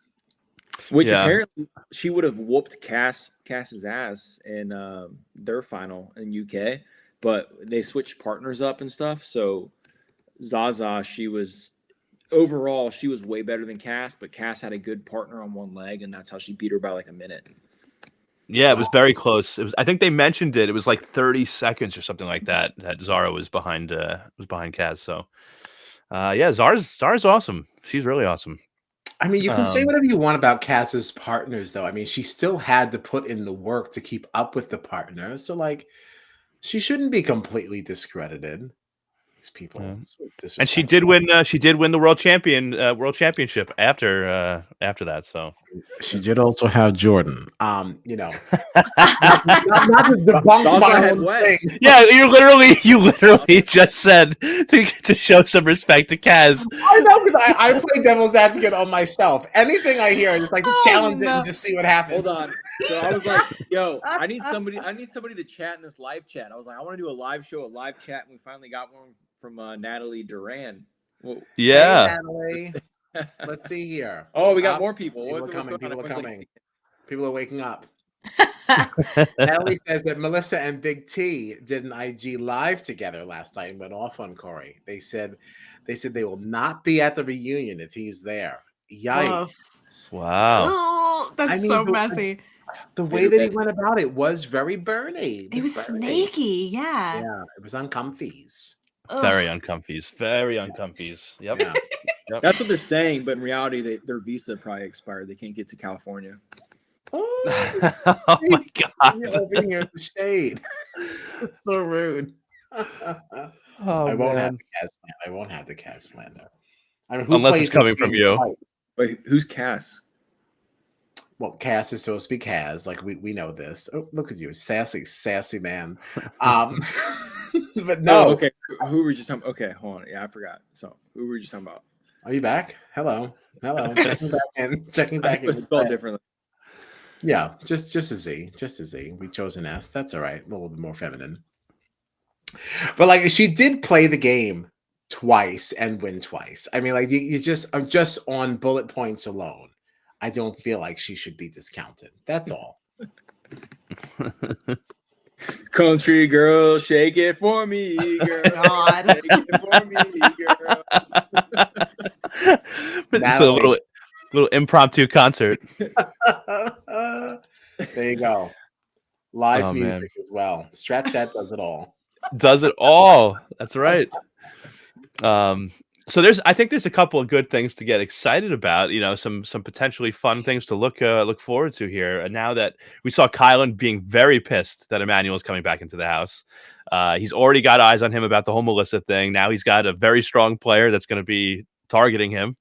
Which apparently she would have whooped Cass's ass in their final in UK, but they switched partners up and stuff. So Zaza, she was way better than Cass, but Cass had a good partner on one leg, and that's how she beat her by like a minute. Yeah, it was very close. It was. I think they mentioned it. It was like 30 seconds or something like that. That Zara was behind Kaz. So, yeah, Zara's awesome. She's really awesome. I mean, you can say whatever you want about Cass's partners, though. I mean, she still had to put in the work to keep up with the partner. So, like, she shouldn't be completely discredited. These people, and she did win. She did win the world championship after that. So she did also have Jordan. Not to debunk my own thing. Yeah, you literally just said to show some respect to Kaz. I know, because I play devil's advocate on myself. Anything I hear, I just like to challenge it and just see what happens. Hold on. So I was like, yo, I need somebody to chat in this live chat. I was like, I want to do a live show, a live chat, and we finally got one from Natalie Duran. Well, hey, Natalie. Let's see here. Oh, we got more people. People are coming. People are coming. People are waking up. Natalie says that Melissa and Big T did an IG live together last night and went off on Corey. They said they will not be at the reunion if he's there. Yikes! Wow, that's so messy. The way that he went about it was very Bernie. It was snaky. Yeah. Yeah, it was uncomfies. Very uncomfies. Very uncomfies. Yep. Yeah. Yep. That's what they're saying, but in reality, their visa probably expired. They can't get to California. Oh, oh my god! Over here at the shade. So rude. I won't have the Cass slander. I mean, unless it's coming from you. Wait, who's Cass? Well, Cass is supposed to be Kaz. Like we know this. Oh, look at you, sassy man. But no. Oh, okay. Who were we just talking? Okay, hold on. Yeah, I forgot. So who were we just talking about? Are you back? Hello. Checking back in. Checking back in. It was spelled differently. Yeah, just a Z. Just a Z. We chose an S. That's all right. A little bit more feminine. But like, she did play the game twice and win twice. I mean, like, you just on bullet points alone, I don't feel like she should be discounted. That's all. Country girl, shake it for me, girl. God. Shake it for me, girl. It's a little impromptu concert. There you go. Live music as well. Strat Chat does it all. Does it all. That's right. So I think there's a couple of good things to get excited about. Some potentially fun things to look forward to here. And now that we saw Kylan being very pissed that Emmanuel's coming back into the house, he's already got eyes on him about the whole Melissa thing. Now he's got a very strong player that's going to be targeting him.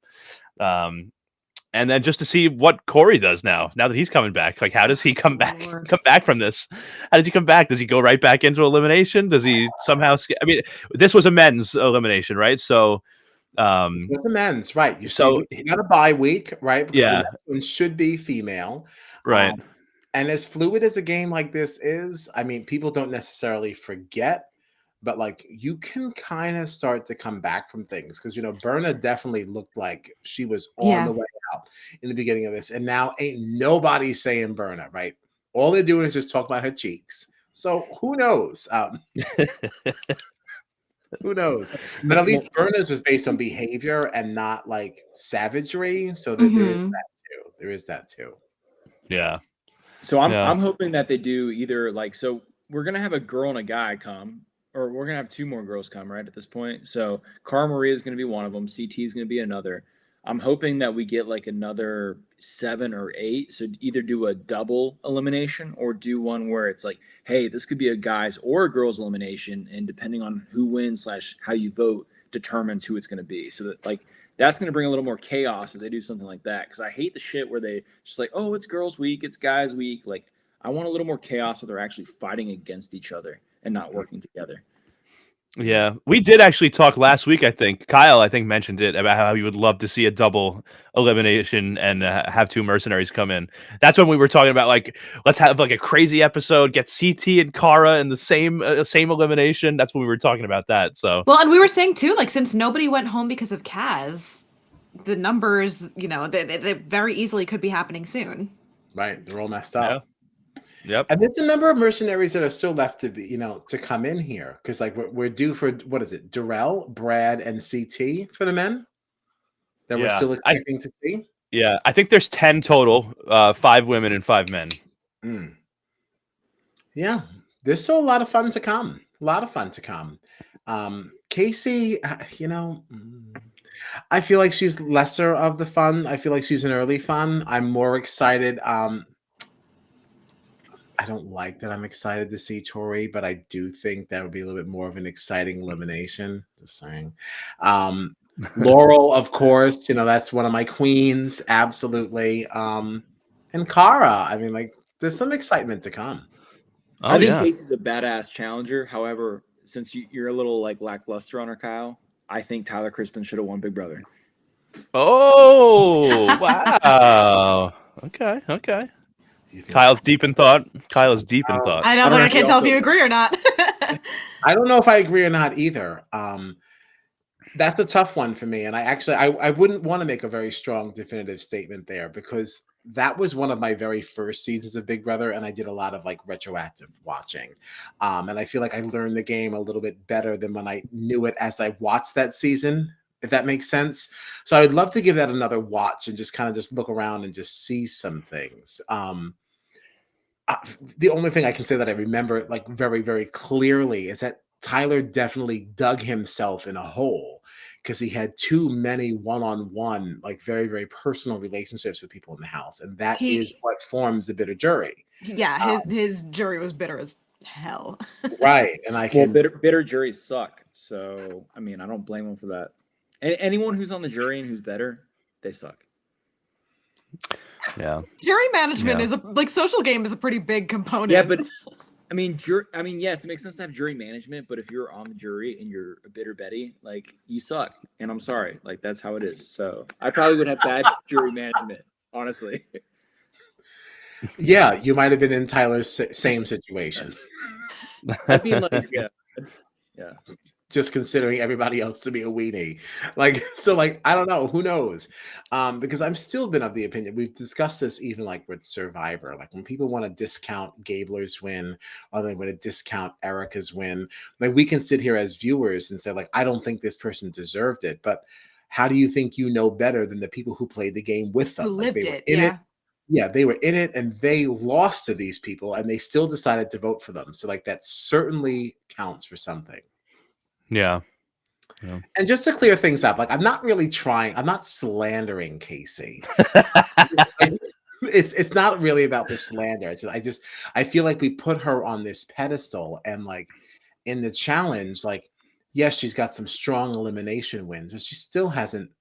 And then just to see what Corey does now that he's coming back. Like, how does he come back from this? How does he come back? Does he go right back into elimination? Does he somehow? I mean, this was a men's elimination, right? So. It's a men's, right? You got a bye week, right? Because yeah, the next one should be female, right? And as fluid as a game like this is, I mean, people don't necessarily forget but like you can kind of start to come back from things because Berna definitely looked like she was on the way out in the beginning of this, and now ain't nobody saying Berna, right? All they're doing is just talk about her cheeks. So who knows? Who knows? But at least Berna's was based on behavior and not like savagery. So that there is that too. There is that too. Yeah. So I'm hoping that they do either like, so we're gonna have a girl and a guy come, or we're gonna have two more girls come, right, at this point. So Cara Maria is gonna be one of them. CT is gonna be another. I'm hoping that we get like another 7 or 8. So either do a double elimination or do one where it's like, hey, this could be a guys or a girls elimination, and depending on who wins / how you vote determines who it's gonna be. So that like that's going to bring a little more chaos if they do something like that. Because I hate the shit where they just like, oh, it's girls' week, it's guys' week. Like, I want a little more chaos where they're actually fighting against each other and not working together. Yeah, we did actually talk last week. I think Kyle, mentioned it about how he would love to see a double elimination and have 2 mercenaries come in. That's when we were talking about like, let's have like a crazy episode, get CT and Kara in the same elimination. That's when we were talking about that. So well, and we were saying too, like since nobody went home because of Kaz, the numbers, they very easily could be happening soon. Right, they're all messed up. Yeah. Yep. And there's a number of mercenaries that are still left to be, to come in here because like we're due for what is it, Darrell, Brad, and CT for the men that we're still expecting to see. Yeah, I think there's 10 total, 5 women and 5 men. Yeah, there's still a lot of fun to come. Casey, I feel like she's lesser of the fun. I feel like she's an early fun. I'm more excited. I don't like that I'm excited to see Tori, but I do think that would be a little bit more of an exciting elimination. Just saying. Laurel, of course, that's one of my queens. Absolutely. And Kara, I mean, like, there's some excitement to come. I think Casey's a badass challenger. However, since you're a little like lackluster on her, Kyle, I think Tyler Crispin should have won Big Brother. Oh, wow. Okay. Kyle's deep in thought. I know, but I can't tell if you agree or not. I don't know if I agree or not either. That's a tough one for me. And I wouldn't want to make a very strong definitive statement there because that was one of my very first seasons of Big Brother. And I did a lot of like retroactive watching. And I feel like I learned the game a little bit better than when I knew it as I watched that season, if that makes sense. So I'd love to give that another watch and just kind of just look around and just see some things. The only thing I can say that I remember like very, very clearly is that Tyler definitely dug himself in a hole because he had too many one-on-one, like very, very personal relationships with people in the house. And that is what forms a bitter jury. Yeah, his jury was bitter as hell. Right. And bitter juries suck. So, I mean, I don't blame him for that. Anyone who's on the jury and who's better, they suck. Yeah. Jury management is social game is a pretty big component. Yeah, but I mean, yes, it makes sense to have jury management, but if you're on the jury and you're a bitter Betty, like you suck. And I'm sorry, like that's how it is. So I probably would have bad jury management, honestly. Yeah, you might have been in Tyler's same situation. I'd be like, yeah. Just considering everybody else to be a weenie. Like, so like, I don't know, who knows? Because I've still been of the opinion, we've discussed this even like with Survivor, like when people want to discount Gabler's win, or they want to discount Erica's win, like we can sit here as viewers and say like, I don't think this person deserved it, but how do you think you know better than the people who played the game with them? Who lived they it, in it. Yeah, they were in it and they lost to these people and they still decided to vote for them. So like that certainly counts for something. Yeah. And just to clear things up, like I'm not slandering Casey. It's not really about the slander. I feel like we put her on this pedestal and like in the challenge, like, yes, she's got some strong elimination wins, but she still hasn't.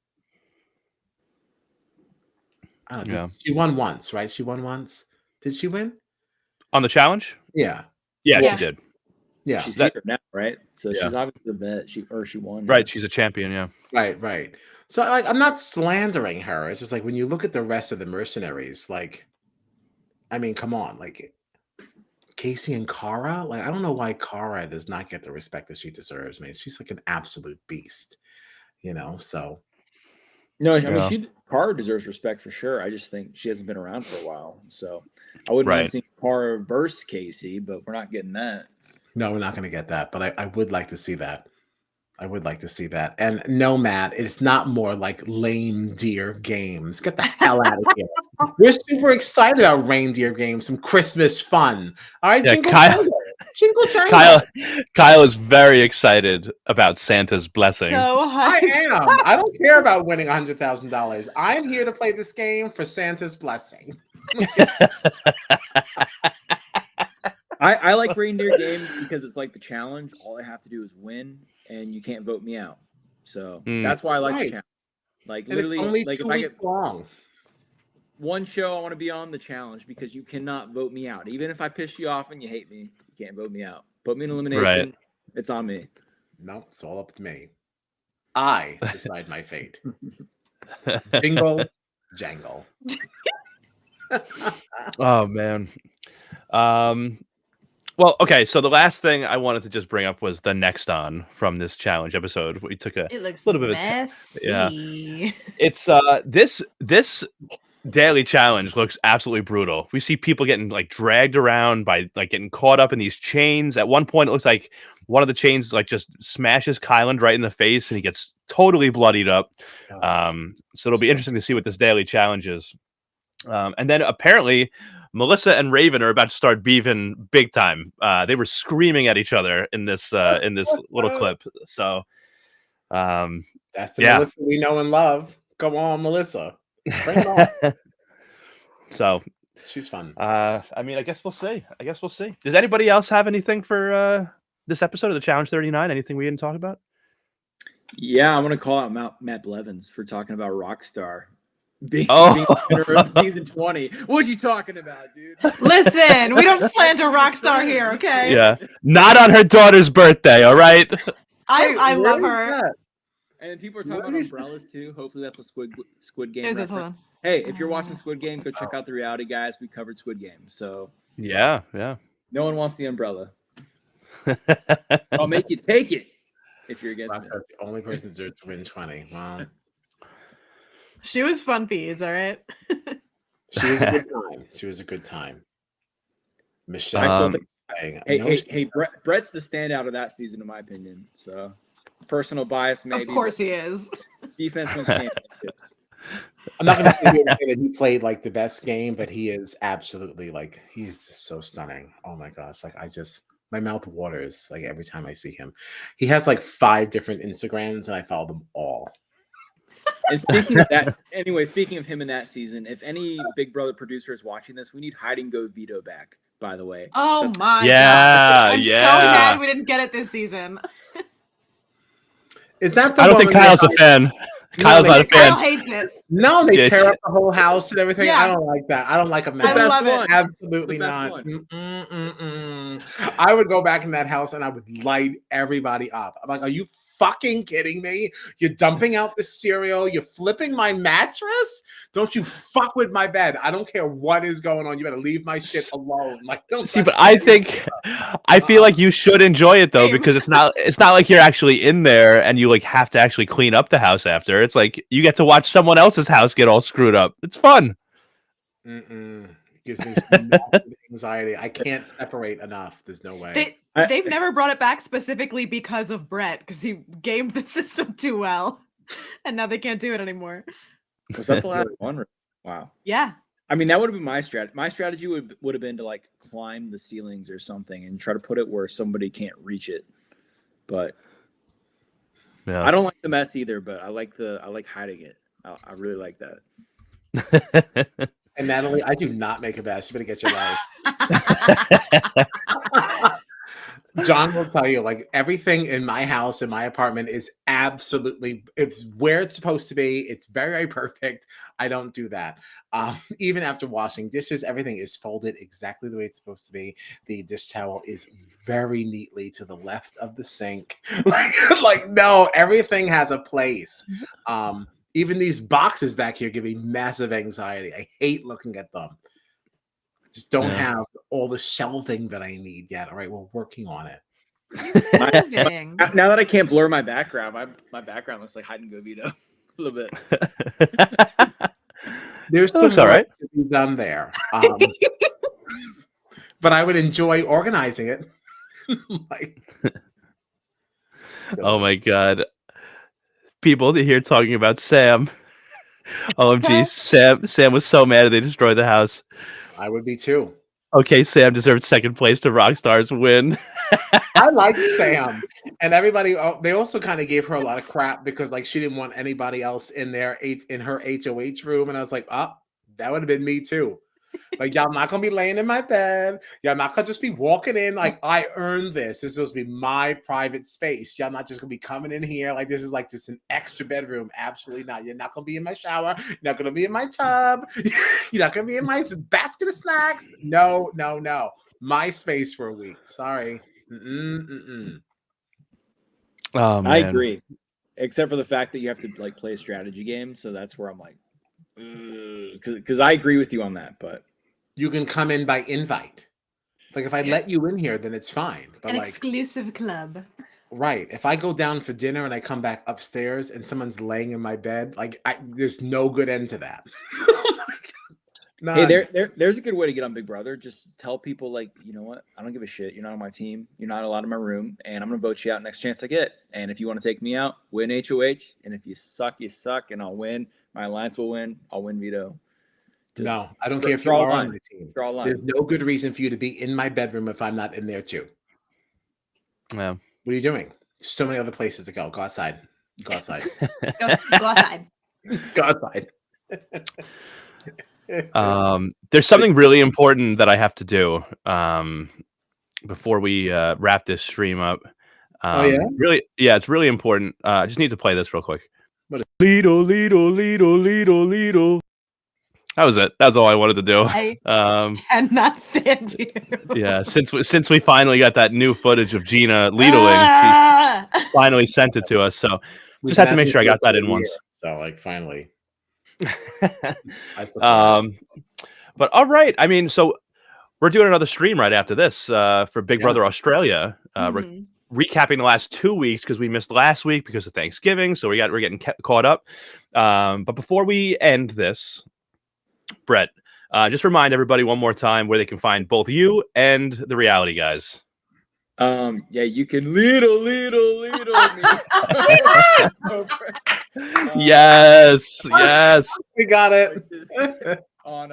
I don't know. She won once, right? She won once. Did she win? On the challenge? Yeah. Yeah, she did. Yeah, she's here now, right? So she's obviously the vet. She won. Right, she's a champion. Yeah. Right. So like, I'm not slandering her. It's just like when you look at the rest of the mercenaries, like, I mean, come on, like, Casey and Cara. Like, I don't know why Cara does not get the respect that she deserves, man. She's like an absolute beast, so. No, I mean, Yeah. Cara deserves respect for sure. I just think she hasn't been around for a while. So I wouldn't mind Right. seeing Cara versus Casey, but we're not getting that. No, we're not going to get that, but I would like to see that. I would like to see that. And no, Matt, it's not more like lame deer games. Get the hell out of here. We're super excited about reindeer games, some Christmas fun. All right, Yeah, Jingle Kyle- Jangle. Jingle Jangle. Kyle is very excited about Santa's blessing. So I hyped. am. I don't care about winning $100,000. I'm here to play this game for Santa's blessing. I like reindeer games because it's like the challenge. All I have to do is win, and you can't vote me out. So that's why I like the Right. challenge. Like, And literally, it's only like 2 if I weeks get long. one show, I want to be on the challenge because you cannot vote me out. Even if I piss you off and you hate me, you can't vote me out. Put me in elimination. Right. It's on me. No, it's all up to me. I decide my fate. Jingle Jangle. Oh man. Well, okay, so the last thing I wanted to just bring up was the next on from this challenge episode. We took a It looks little bit of messy. yeah. It's this daily challenge looks absolutely brutal. We see people getting like dragged around by like getting caught up in these chains. At one point, it looks like one of the chains like just smashes Kyland right in the face, and he gets totally bloodied up. So it'll be interesting to see what this daily challenge is. And then apparently, Melissa and Raven are about to start beefing big time. They were screaming at each other in this little clip. So, that's the yeah. Melissa we know and love. Come on, Melissa. Bring it on. So she's fun. I mean, I guess we'll see. Does anybody else have anything for this episode of the Challenge 39? Anything we didn't talk about? Yeah, I want to call out Matt Blevins for talking about Rockstar. Being winner of season 20. What you talking about, dude? Listen, we don't slander Rockstar here, okay? Yeah, not on her daughter's birthday. All right. I love her. And people are talking about umbrellas too. Hopefully that's a Squid Game reference. Hold on. Hey, if you're watching Squid Game, go check out the Reality Guys. We covered Squid Game, so Yeah. no one wants the umbrella. I'll make you take it if you're against me. That's the only person to win 20. Wow. She was fun feeds, all right? She was a good time. She was a good time. Michelle. Hey, Brett's the standout of that season, in my opinion. So, personal bias, maybe. Of course he is. Defense wins championships. I'm not going to say that he played like the best game, but he is absolutely like he's so stunning. Oh my gosh! Like my mouth waters like every time I see him. He has like 5 different Instagrams, and I follow them all. And speaking of that, speaking of him in that season, if any Big Brother producer is watching this, we need Hide and Go Vito back, by the way. Oh my God. I'm so mad we didn't get it this season. Is that the I don't think Kyle's a fan. Kyle's not a fan. Kyle hates it. No, they tear up the whole house and everything. Yeah. I don't like that. I don't like a mess. I love it. Absolutely not. I would go back in that house and I would light everybody up. I'm like, are you fucking kidding me? You're dumping out the cereal. You're flipping my mattress. Don't you fuck with my bed. I don't care what is going on. You better leave my shit alone. Like, don't see. But I feel like you should enjoy it though, because it's not like you're actually in there and you like have to actually clean up the house after. It's like you get to watch someone else's house get all screwed up. It's fun. It gives me some massive anxiety. I can't separate enough. There's no way. They've never brought it back specifically because of Brett, because he gamed the system too well, and now they can't do it anymore. Was that the last one? Wow. Yeah. I mean, that would have been my strategy. My strategy would have been to like climb the ceilings or something and try to put it where somebody can't reach it. But yeah. I don't like the mess either. But I like hiding it. I really like that. And Natalie, I do not make a mess. You better get your life. John will tell you, like, everything in my house, in my apartment is absolutely, it's where it's supposed to be. It's very, very perfect. I don't do that. Even after washing dishes, everything is folded exactly the way it's supposed to be. The dish towel is very neatly to the left of the sink. like no, everything has a place. Even these boxes back here give me massive anxiety. I hate looking at them. Just don't Yeah. have all the shelving that I need yet. All right, we're working on it. Moving. Now that I can't blur my background, my background looks like hide and go Vito a little bit. There's That some looks all work right. to be done there. But I would enjoy organizing it. Like, Oh my god. People here talking about Sam. OMG, Sam was so mad they destroyed the house. I would be too. Okay, Sam deserved second place to Rockstar's win. I like Sam, and everybody. They also kind of gave her a lot of crap because like she didn't want anybody else in her HOH room, and I was like, oh, that would have been me too. Like, y'all not gonna be laying in my bed. Y'all not gonna just be walking in like I earned this. This is supposed to be my private space. Y'all not just gonna be coming in here like this is like just an extra bedroom. Absolutely not. You're not gonna be in my shower. You're not gonna be in my tub. You're not gonna be in my basket of snacks. No. My space for a week. Sorry. Oh man. I agree, except for the fact that you have to like play a strategy game. So that's where I'm like, because I agree with you on that. But You can come in by invite. Like if I let you in here, then it's fine. But An like, exclusive club. right, if I go down for dinner and I come back upstairs and someone's laying in my bed, like there's no good end to that. hey, there's a good way to get on Big Brother. Just tell people like, you know what? I don't give a shit. You're not on my team. You're not allowed in my room, and I'm gonna vote you out next chance I get. And if you want to take me out, win HOH. And if you suck, you suck, and I'll win. My alliance will win. I'll win veto. No, I don't care if you draw a are on line. my team. Draw a line. There's no good reason for you to be in my bedroom if I'm not in there too. Yeah. What are you doing? There's so many other places to go. Go outside. Go outside. Go outside. Go outside. There's something really important that I have to do before we wrap this stream up. Oh, yeah? Really, yeah, it's really important. I just need to play this real quick. What is- Lido. That was it. That's all I wanted to do. I cannot stand you. Yeah, since we finally got that new footage of Gina Lidling, she finally sent it to us. So just had to make sure I got that in once. So like finally. But all right. I mean, so we're doing another stream right after this for Big Brother Australia. We're recapping the last 2 weeks because we missed last week because of Thanksgiving. So we're getting caught up. But before we end this, Brett, just remind everybody one more time where they can find both you and the reality guys. Yeah, you can little me. Yes, we got it. on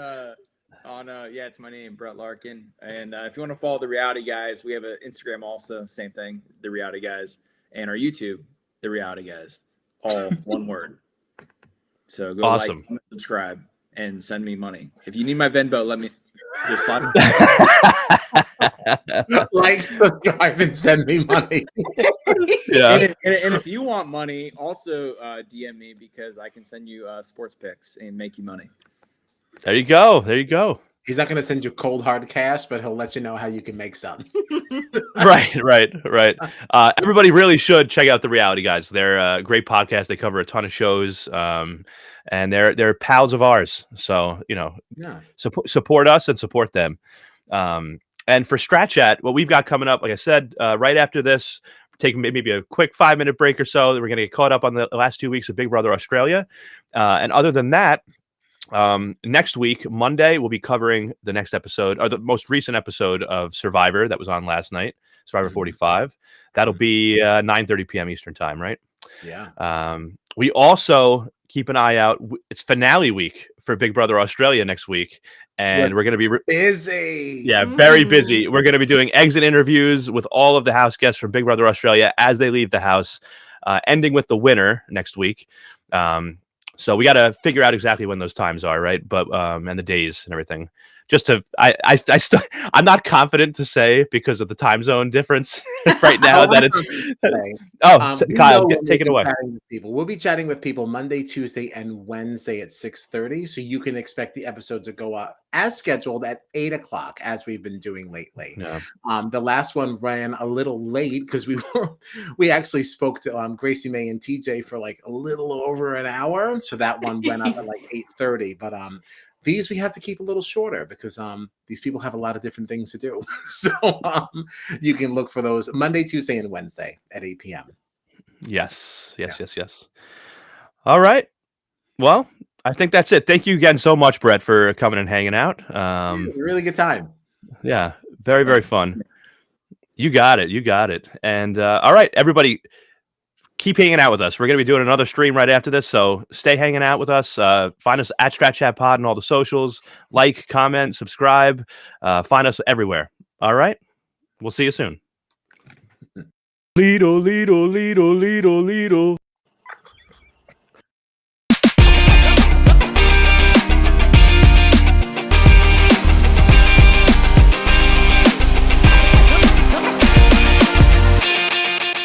yeah, it's my name, Brett Larkin. And if you want to follow the reality guys, we have an Instagram also, same thing, the reality guys, and our YouTube, the reality guys, all one word. So go like, subscribe, and send me money. If you need my Venmo, let me just slide like, subscribe, and send me money. Yeah. And if you want money, also DM me because I can send you sports picks and make you money. There you go. He's not going to send you cold hard cash, but he'll let you know how you can make some. Right. Everybody really should check out the reality guys. They're a great podcast. They cover a ton of shows, and they're pals of ours. So support us and support them. And for Strat Chat, what we've got coming up, like I said, right after this, taking maybe a quick 5-minute break or so. We're going to get caught up on the last 2 weeks of Big Brother Australia, and other than that. Next week, Monday, we'll be covering the next episode or the most recent episode of Survivor that was on last night, Survivor 45. That'll be 9:30 p.m. Eastern time, right? Yeah. We also keep an eye out. It's finale week for Big Brother Australia next week, and we're going to be busy. Yeah, very busy. We're going to be doing exit interviews with all of the house guests from Big Brother Australia as they leave the house, ending with the winner next week. So we got to figure out exactly when those times are, right? But and the days and everything. Just to, I'm not confident to say because of the time zone difference right now that it's. Kyle, take it away. We'll be chatting with people Monday, Tuesday, and Wednesday at 6:30, so you can expect the episode to go up as scheduled at 8 o'clock, as we've been doing lately. Yeah. The last one ran a little late because we actually spoke to Gracie May and TJ for like a little over an hour, so that one went up at like 8:30. But these we have to keep a little shorter because these people have a lot of different things to do. So you can look for those Monday, Tuesday, and Wednesday at 8 p.m. Yes. All right. Well, I think that's it. Thank you again so much, Brett, for coming and hanging out. It was a really good time. Yeah, very, very fun. You got it. And all right, everybody, keep hanging out with us. We're going to be doing another stream right after this, so stay hanging out with us. Find us at Strat Chat Pod and all the socials. Like, comment, subscribe. Find us everywhere. All right? We'll see you soon. Lido, Lido, Lido, Lido, Lido.